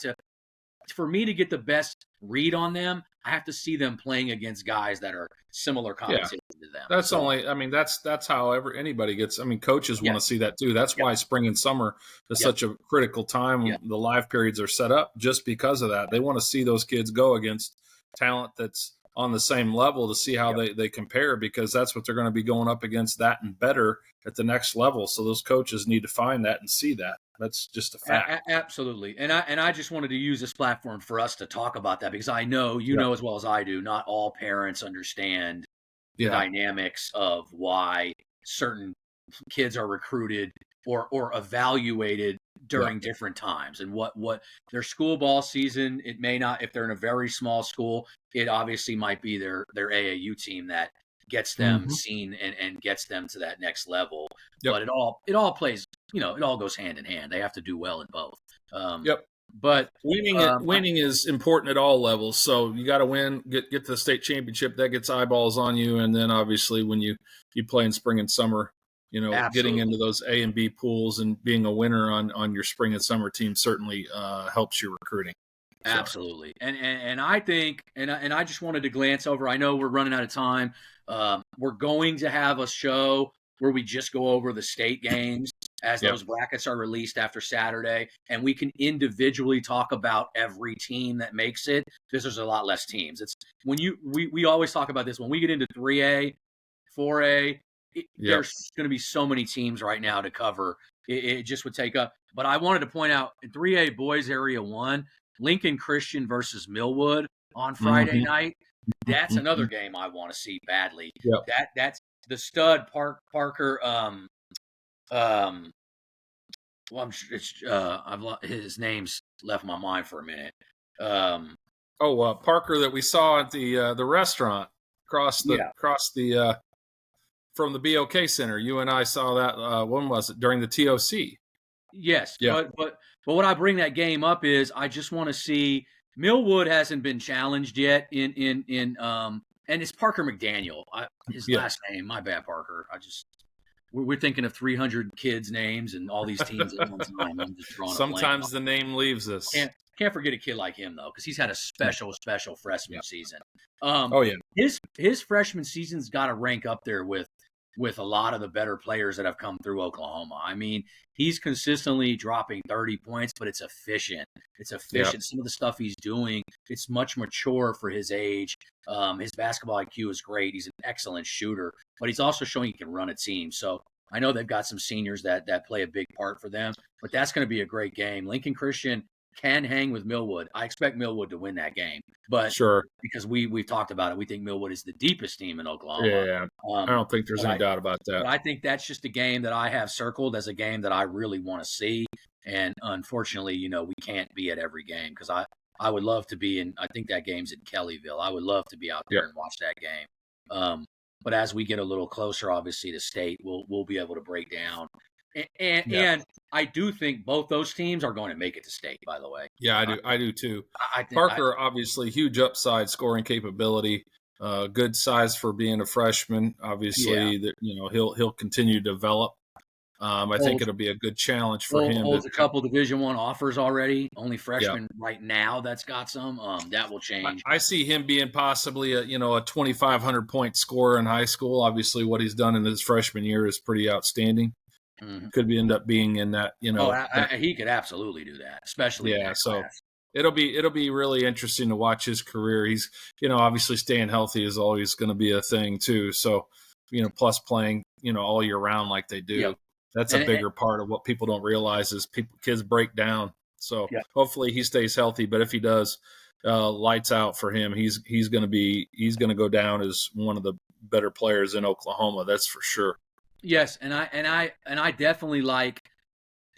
for me to get the best read on them, I have to see them playing against guys that are similar competition to them. That's how anybody gets. Coaches want to see that too. That's why spring and summer is such a critical time. The live periods are set up just because of that. They want to see those kids go against talent that's on the same level to see how they compare, because that's what they're going to be going up against, that and better at the next level. So those coaches need to find that and see that. That's just a fact. Absolutely. And I just wanted to use this platform for us to talk about that, because I know you know as well as I do, not all parents understand the dynamics of why certain kids are recruited or evaluated during different times, and what their school ball season, it may not, if they're in a very small school, it obviously might be their AAU team that gets them seen and gets them to that next level. But it all plays, it all goes hand in hand. They have to do well in both. But winning is important at all levels. So you got to win, get to the state championship. That gets eyeballs on you, and then obviously when you play in spring and summer, getting into those A and B pools and being a winner on your spring and summer team certainly helps your recruiting. So. Absolutely. And I think, and I just wanted to glance over, I know we're running out of time. We're going to have a show where we just go over the state games as those brackets are released after Saturday, and we can individually talk about every team that makes it, because there's a lot less teams. It's when we always talk about this, when we get into 3A, 4A, there's going to be so many teams right now to cover. It just would take up. But I wanted to point out in 3A boys area 1, Lincoln Christian versus Millwood on Friday night. That's another game I want to see badly. That's the stud Parker. His name's left my mind for a minute. Parker that we saw at the restaurant across the from the BOK Center. You and I saw that. When was it? During the TOC. Yes. Yeah. But what I bring that game up is I just want to see. Millwood hasn't been challenged yet in and it's Parker McDaniel. His last name. My bad, Parker. We're thinking of 300 kids' names and all these teams at one time. I'm just drawing Sometimes the name leaves us. Can't forget a kid like him though, because he's had a special freshman season. His freshman season's got to rank up there with a lot of the better players that have come through Oklahoma. I mean, he's consistently dropping 30 points, but it's efficient. Some of the stuff he's doing, it's much mature for his age. His basketball IQ is great. He's an excellent shooter, but he's also showing he can run a team. So I know they've got some seniors that play a big part for them, but that's going to be a great game. Lincoln Christian can hang with Millwood. I expect Millwood to win that game, but because we've talked about it, we think Millwood is the deepest team in Oklahoma. I don't think there's any doubt about that. But I think that's just a game that I have circled as a game that I really want to see, and unfortunately, we can't be at every game, because I would love to be in. I think that game's in Kellyville. I would love to be out there and watch that game. But as we get a little closer, obviously, to state, we'll be able to break down. And I do think both those teams are going to make it to state, by the way. Yeah, I do too. Parker, obviously, huge upside scoring capability, good size for being a freshman. Obviously, that he'll continue to develop. I think it'll be a good challenge for him. Holds a couple Division I offers already. Only freshman Yeah. right now that's got some. That will change. I see him being possibly a 2,500 point scorer in high school. Obviously, what he's done in his freshman year is pretty outstanding. Mm-hmm. Could end up being in that. He could absolutely do that, especially in that class. It'll be really interesting to watch his career. He's obviously staying healthy is always going to be a thing too. So plus playing all year round like they do. Yep. That's a bigger part of what people don't realize is kids break down. So hopefully he stays healthy. But if he does, lights out for him. He's going to go down as one of the better players in Oklahoma. That's for sure. Yes, and I definitely like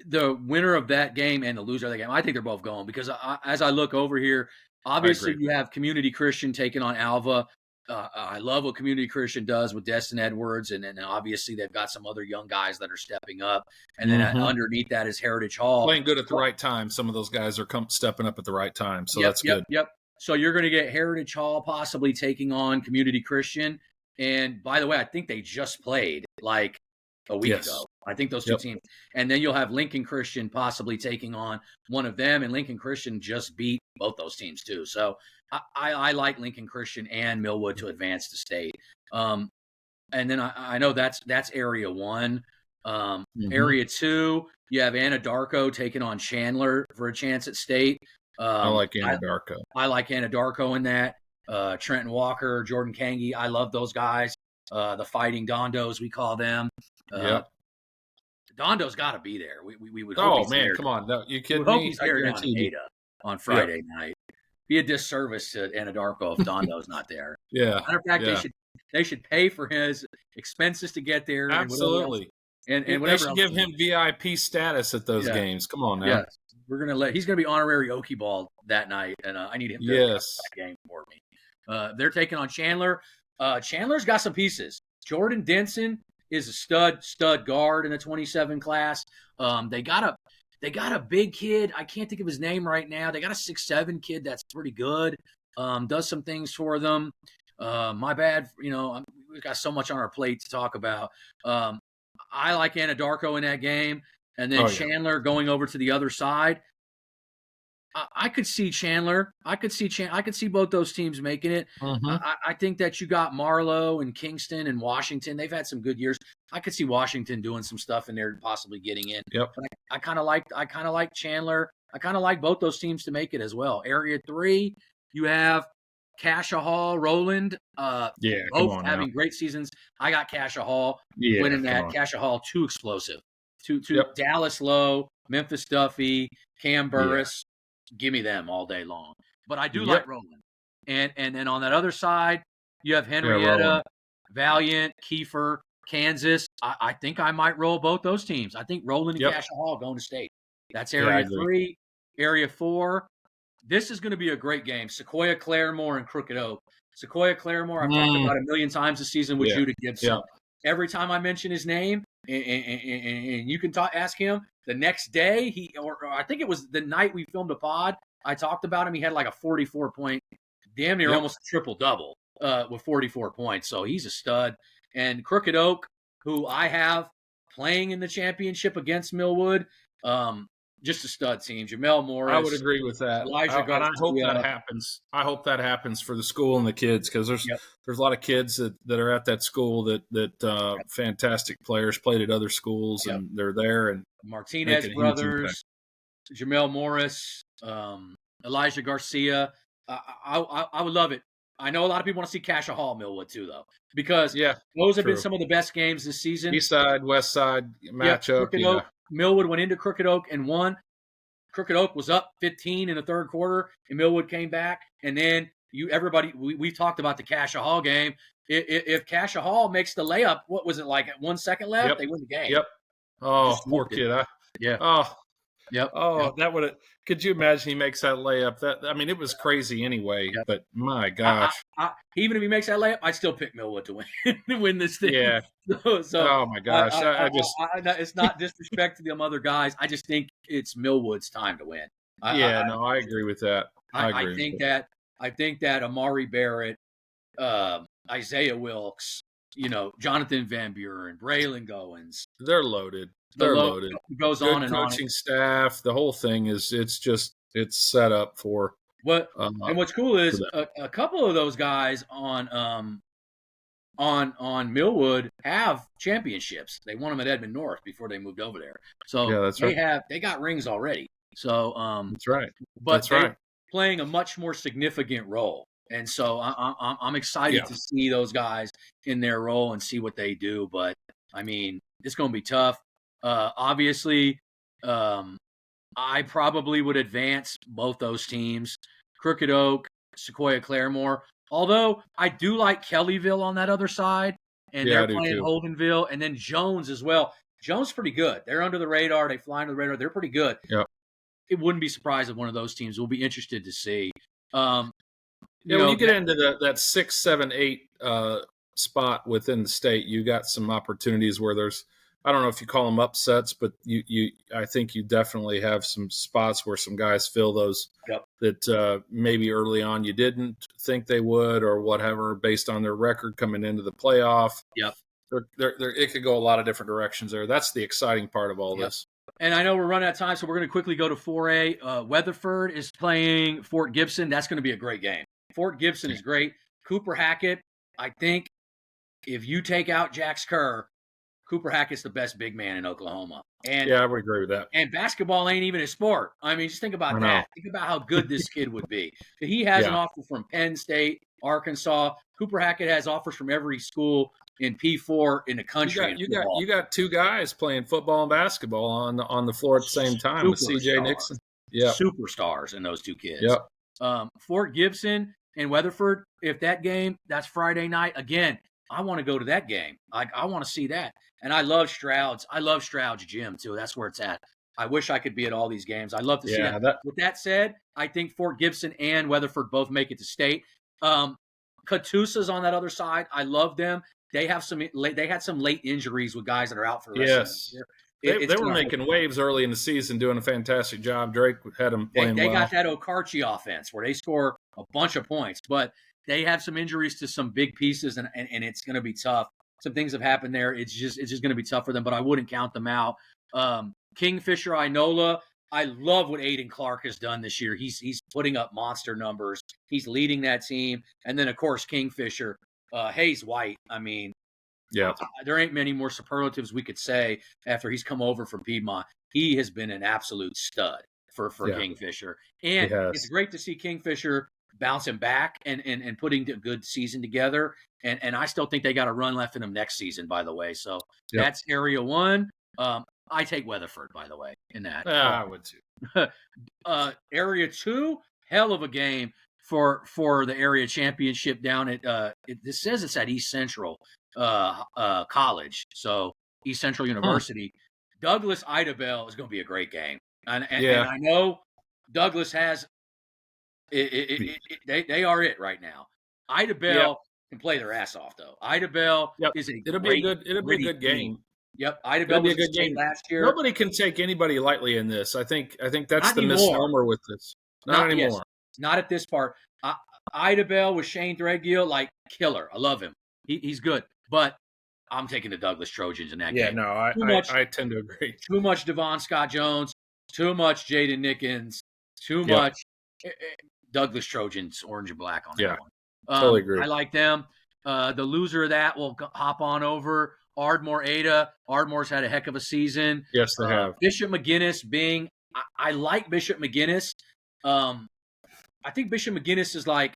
the winner of that game and the loser of that game. I think they're both going because as I look over here, obviously you have Community Christian taking on Alva. I love what Community Christian does with Destin Edwards, and then obviously they've got some other young guys that are stepping up. And then underneath that is Heritage Hall. Playing good at the right time. Some of those guys are stepping up at the right time, so that's good. Yep. So you're going to get Heritage Hall possibly taking on Community Christian. And by the way, I think they just played like a week ago. I think those two teams. And then you'll have Lincoln Christian possibly taking on one of them, and Lincoln Christian just beat both those teams too. So I like Lincoln Christian and Millwood to advance to state. And then I know that's Area 1. Area 2, you have Anadarko taking on Chandler for a chance at state. I like Anadarko. I like Anadarko in that. Trenton Walker, Jordan Kangi, I love those guys. The Fighting Dondos, we call them. Dondo's got to be there. We would hope. Oh man, come on! No, you kidding me? Hope he's there down in Ada on Friday night. Be a disservice to Anadarko if Dondo's not there. Matter of fact, they should pay for his expenses to get there. Absolutely. And they should give him VIP status at those games. Come on now. Yeah, he's going to be honorary Okie Ball that night, and I need him to that game for me. They're taking on Chandler. Chandler's got some pieces. Jordan Denson is a stud guard in the 27 class. They got a big kid. I can't think of his name right now. They got a 6'7" kid that's pretty good. Does some things for them. My bad. We've got so much on our plate to talk about. I like Anadarko in that game, and then Chandler going over to the other side. I could see Chandler. I could see both those teams making it. I think that you got Marlowe and Kingston and Washington. They've had some good years. I could see Washington doing some stuff in there, possibly getting in. Yep. But I kind of like Chandler. I kind of like both those teams to make it as well. Area 3, you have Cassia Hall, Roland. Both having great seasons. I got Cassia Hall winning that. Cassia Hall, too explosive. Dallas Lowe, Memphis Duffy, Cam Burris. Give me them all day long. But I do like Roland. And then on that other side, you have Henrietta, Valiant, Kiefer, Kansas. I think I might roll both those teams. I think Roland and Cassia Hall going to state. That's Area 3. Area 4, this is going to be a great game. Sequoia Claremore and Crooked Oak. Sequoia Claremore, I've talked about a million times this season with Judah Gibson. Every time I mention his name, and you can ask him, the next day, or I think it was the night we filmed a pod, I talked about him. He had like a 44-point, damn near almost a triple-double with 44 points. So he's a stud. And Crooked Oak, who I have playing in the championship against Millwood, just a stud team. Jamel Morris. I would agree with that. Elijah Garcia. And I hope that happens. I hope that happens for the school and the kids, because there's a lot of kids that are at that school that fantastic players played at other schools, and they're there. And Martinez brothers, Jamel Morris, Elijah Garcia. I would love it. I know a lot of people want to see Cassia Hall Millwood too, though, because those have been some of the best games this season. East side, west side matchup. Crooked Oak. Millwood went into Crooked Oak and won. Crooked Oak was up 15 in the third quarter, and Millwood came back. And then we've talked about the Cassia Hall game. If Cassia Hall makes the layup, what was it like at 1 second left? They win the game. Oh, poor kid. That would have. Could you imagine he makes that layup? It was crazy anyway. But my gosh, even if he makes that layup, I'd still pick Millwood to win this thing. Yeah. So oh my gosh, it's not disrespect to the other guys. I just think it's Millwood's time to win. I agree with that. I think that Amari Barrett, Isaiah Wilkes, Jonathan Van Buren, Braylon Goins, they're loaded. They're loaded. goes Good on and on. coaching staff. The whole thing is it's set up for. And what's cool is a couple of those guys on Millwood have championships. They won them at Edmond North before they moved over there. So they got rings already. So that's right. But they're playing a much more significant role. And so I'm excited to see those guys in their role and see what they do. But I mean, it's going to be tough. Obviously, I probably would advance both those teams, Crooked Oak, Sequoia Claremore. Although I do like Kellyville on that other side, and they're playing Holdenville, and then Jones as well. Jones pretty good. They're under the radar. They fly under the radar. They're pretty good. Yep. It wouldn't be surprised if one of those teams. We'll be interested to see. When you get into that 6, 7, 8 spot within the state, you got some opportunities where there's, I don't know if you call them upsets, but I think you definitely have some spots where some guys fill those that maybe early on you didn't think they would or whatever based on their record coming into the playoff. Yep. It could go a lot of different directions there. That's the exciting part of all this. And I know we're running out of time, so we're going to quickly go to 4A. Weatherford is playing Fort Gibson. That's going to be a great game. Fort Gibson is great. Cooper Hackett, I think if you take out Jax Kerr, Cooper Hackett's the best big man in Oklahoma. And I would agree with that. And basketball ain't even a sport. I mean, just think about that. Think about how good this kid would be. He has an offer from Penn State, Arkansas. Cooper Hackett has offers from every school in P4 in the country. You got two guys playing football and basketball on the floor at the same time with CJ Nixon. Yeah, superstars in those two kids. Yep. Fort Gibson and Weatherford. If that game, that's Friday night again. I want to go to that game. I want to see that. And I love Stroud's. I love Stroud's gym too. That's where it's at. I wish I could be at all these games. I'd love to see that. With that said, I think Fort Gibson and Weatherford both make it to state. Catoosa's on that other side. I love them. They had some late injuries with guys that are out for the rest of the year. They were making waves early in the season, doing a fantastic job. Drake had them playing well. They got that Okarchi offense where they score a bunch of points, but they have some injuries to some big pieces, and it's going to be tough. Some things have happened there. It's just going to be tough for them, but I wouldn't count them out. Kingfisher, Inola. I love what Aiden Clark has done this year. He's putting up monster numbers. He's leading that team, and then of course Kingfisher, Hayes White. I mean, there ain't many more superlatives we could say after he's come over from Piedmont. He has been an absolute stud for Kingfisher, and it's great to see Kingfisher bouncing back and putting a good season together. And I still think they got a run left in them next season, by the way. So that's Area 1. I take Weatherford, by the way, in that. I would too. Area 2, hell of a game for the area championship down at this says it's at East Central College. So East Central University. Douglas Idabel is going to be a great game. And I know Douglas has they are it right now. Idabel can play their ass off though. Idabel is it'll be a good game. Yep, Idabel was a good game last year. Nobody can take anybody lightly in this. I think that's the misnomer with this. Not anymore. Yes, not at this part. Idabel with Shane Threadgill, like killer. I love him. He's good, but I'm taking the Douglas Trojans in that game. Yeah, no, I tend to agree. Too much Devon Scott Jones, too much Jaden Nickens, too much Douglas Trojans, orange and black on that one. Totally agree. I like them. The loser of that will hop on over. Ardmore Ada. Ardmore's had a heck of a season. Yes, they have. Bishop McGuinness being I like Bishop McGuinness. I think Bishop McGuinness is like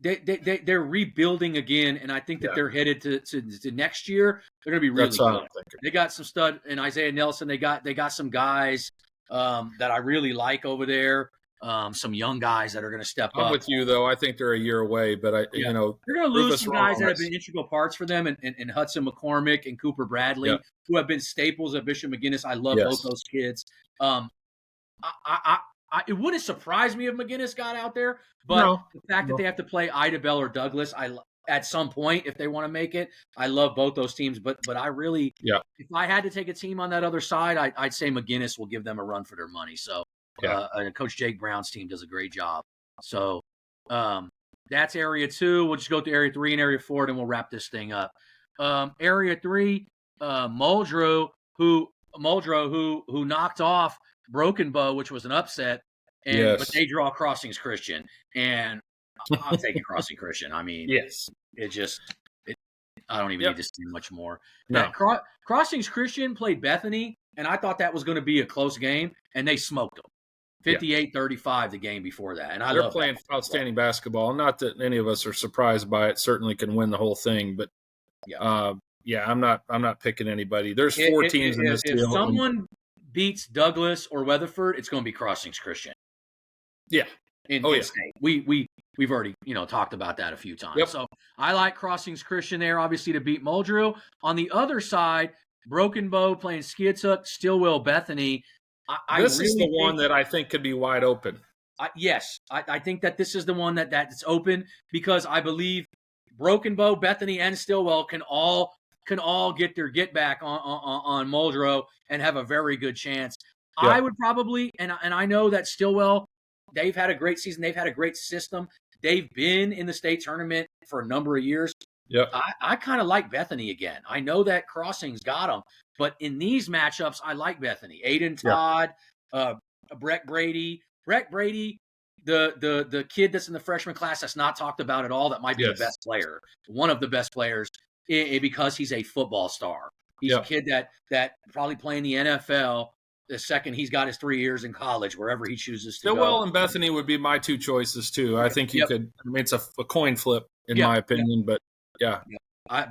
they're rebuilding again, and I think that they're headed to next year. They're going to be really good. They got some stud in Isaiah Nelson. They got some guys that I really like over there. Some young guys that are going to step up. I'm with you though. I think they're a year away, but they're going to lose some guys that have been integral parts for them, and Hudson McCormick and Cooper Bradley, who have been staples at Bishop McGuinness. I love both those kids. It wouldn't surprise me if McGuinness got out there, but the fact that they have to play Idabel or Douglas, at some point, if they want to make it, I love both those teams. But I really, if I had to take a team on that other side, I'd say McGuinness will give them a run for their money. So. Coach Jake Brown's team does a great job. So that's Area 2. We'll just go to Area 3 and Area 4, and we'll wrap this thing up. Area 3, Muldrow, who Muldrow, who knocked off Broken Bow, which was an upset, but they draw Crossings Christian, and I'm taking Crossing Christian. I mean, yes, I don't even need to say much more. No. Crossings Christian played Bethany, and I thought that was going to be a close game, and they smoked them. 58-35 the game before that. And they're playing outstanding basketball. Not that any of us are surprised by it. Certainly can win the whole thing, but I'm not picking anybody. There's 4 teams in this deal. If someone beats Douglas or Weatherford, it's going to be Crossings Christian. Yeah. In state. We've already, talked about that a few times. Yep. So I like Crossings Christian there, obviously, to beat Muldrow. On the other side, Broken Bow playing Skiatook, Stillwell, Bethany. This is the one that I think could be wide open. Yes, I think that this is the one that's open because I believe Broken Bow, Bethany, and Stillwell can all get their get back on Muldrow and have a very good chance. Yeah. I would probably, and I know that Stillwell, they've had a great season. They've had a great system. They've been in the state tournament for a number of years. Yep. I kind of like Bethany again. I know that Crossings got them, but in these matchups, I like Bethany. Aiden Todd, Breck Brady. Breck Brady, the kid that's in the freshman class that's not talked about at all, that might be the best player, one of the best players, because he's a football star. He's a kid that probably playing the NFL the second he's got his 3 years in college, wherever he chooses to go. Stillwell and Bethany would be my 2 choices, too. I think you could – I mean, it's a coin flip, in my opinion, but – yeah. I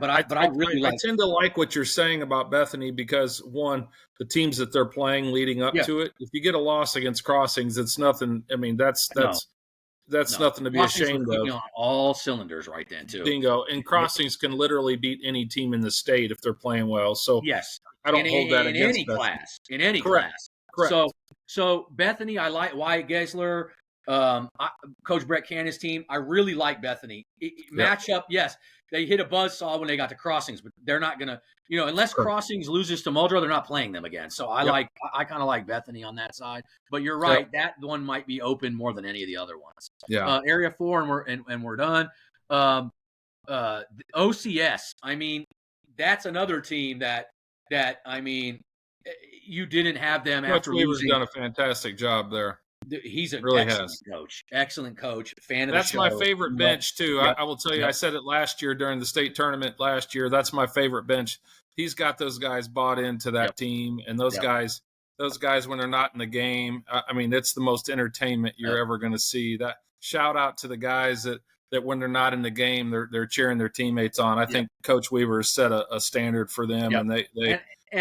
really I tend to like what you're saying about Bethany because, one, the teams that they're playing leading up to it, if you get a loss against Crossings, it's nothing. I mean, that's nothing to be ashamed of. On all cylinders right then, too. Bingo. And Crossings can literally beat any team in the state if they're playing well. So yes, I don't hold that against any class. In any class. Correct. So Bethany, I like Wyatt Gesler, Coach Brett Cannon's team. I really like Bethany. Matchup, yes. They hit a buzzsaw when they got to Crossings, but they're not going to, unless Crossings loses to Muldrow, they're not playing them again. So I kind of like Bethany on that side. But you're right, that one might be open more than any of the other ones. Yeah. Area 4, and we're done. OCS, I mean, that's another team that I mean, you didn't have them after losing. Weaver's done a fantastic job there. He's an excellent coach, fan of the show. That's my favorite bench, too. I will tell you, I said it last year during the state tournament last year. That's my favorite bench. He's got those guys bought into that team, and those guys when they're not in the game, I mean, it's the most entertainment you're ever going to see. That shout out to the guys that when they're not in the game, they're cheering their teammates on. I think Coach Weaver has set a standard for them, and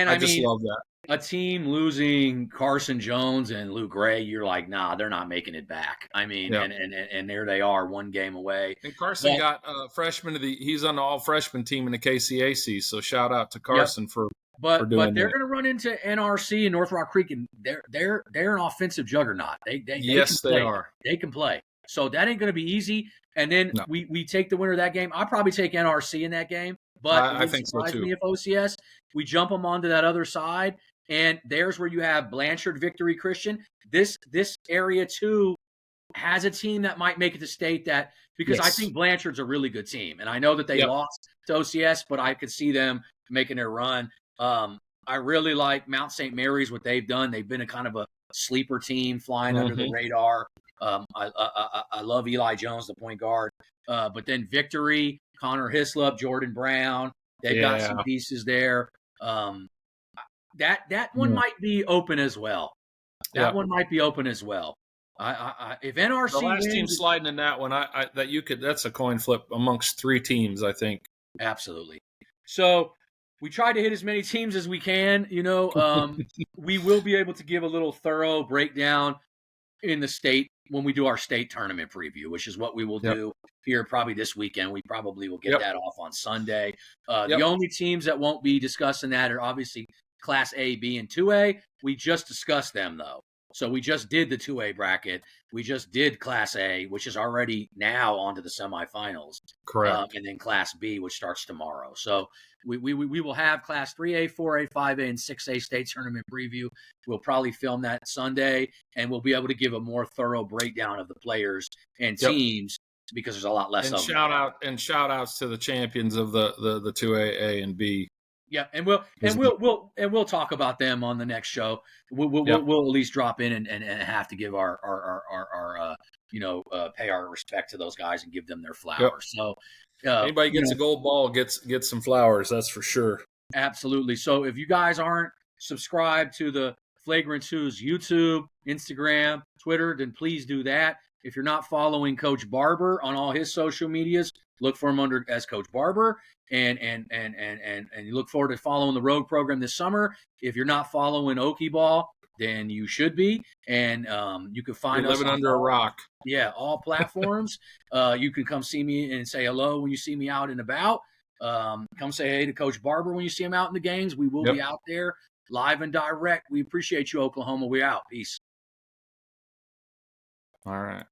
I just love that. A team losing Carson Jones and Lou Gray, you're like, nah, they're not making it back. I mean, and there they are, one game away. And Carson got freshman he's on the all freshman team in the KCAC. So shout out to Carson for doing But they're going to run into NRC and North Rock Creek, and they're an offensive juggernaut. They are. They can play. So that ain't going to be easy. And then we take the winner of that game. I'll probably take NRC in that game. But I think so too. Me if OCS, we jump them onto that other side. And there's where you have Blanchard, Victory Christian. This area, too, has a team that might make it to state because I think Blanchard's a really good team. And I know that they lost to OCS, but I could see them making their run. I really like Mount St. Mary's, what they've done. They've been a kind of a sleeper team flying under the radar. I love Eli Jones, the point guard. But then Victory, Connor Hislop, Jordan Brown, they've got some pieces there. That one might be open as well. One might be open as well. If NRC the last team sliding in that one, that's a coin flip amongst 3 teams, I think. Absolutely. So we try to hit as many teams as we can. We will be able to give a little thorough breakdown in the state when we do our state tournament preview, which is what we will do here probably this weekend. We probably will get that off on Sunday. The only teams that won't be discussing that are obviously Class A, B, and 2A. We just discussed them, though. So we just did the 2A bracket. We just did Class A, which is already now on to the semifinals. Correct. And then Class B, which starts tomorrow. So we will have Class 3A, 4A, 5A, and 6A state tournament preview. We'll probably film that Sunday, and we'll be able to give a more thorough breakdown of the players and teams because there's a lot less of them. Shout outs to the champions of the 2A, A, and B. Yeah, and we'll talk about them on the next show. We'll Yeah. we'll at least drop in and have to give our pay our respect to those guys and give them their Yep. flowers. So Anybody gets a gold ball gets some flowers. That's for sure. absolutely. So if you guys aren't subscribed to the Flagrant Twos YouTube, Instagram, Twitter, then please do that. If you're not following Coach Barber on all his social medias, look for him as Coach Barber, and you look forward to following the Road program this summer. If you're not following Okie Ball, then you should be, and you can find You're us living under a rock. Yeah, all platforms. You can come see me and say hello when you see me out and about. Come say hey to Coach Barber when you see him out in the games. We will be out there live and direct. We appreciate you, Oklahoma. We out. Peace. All right.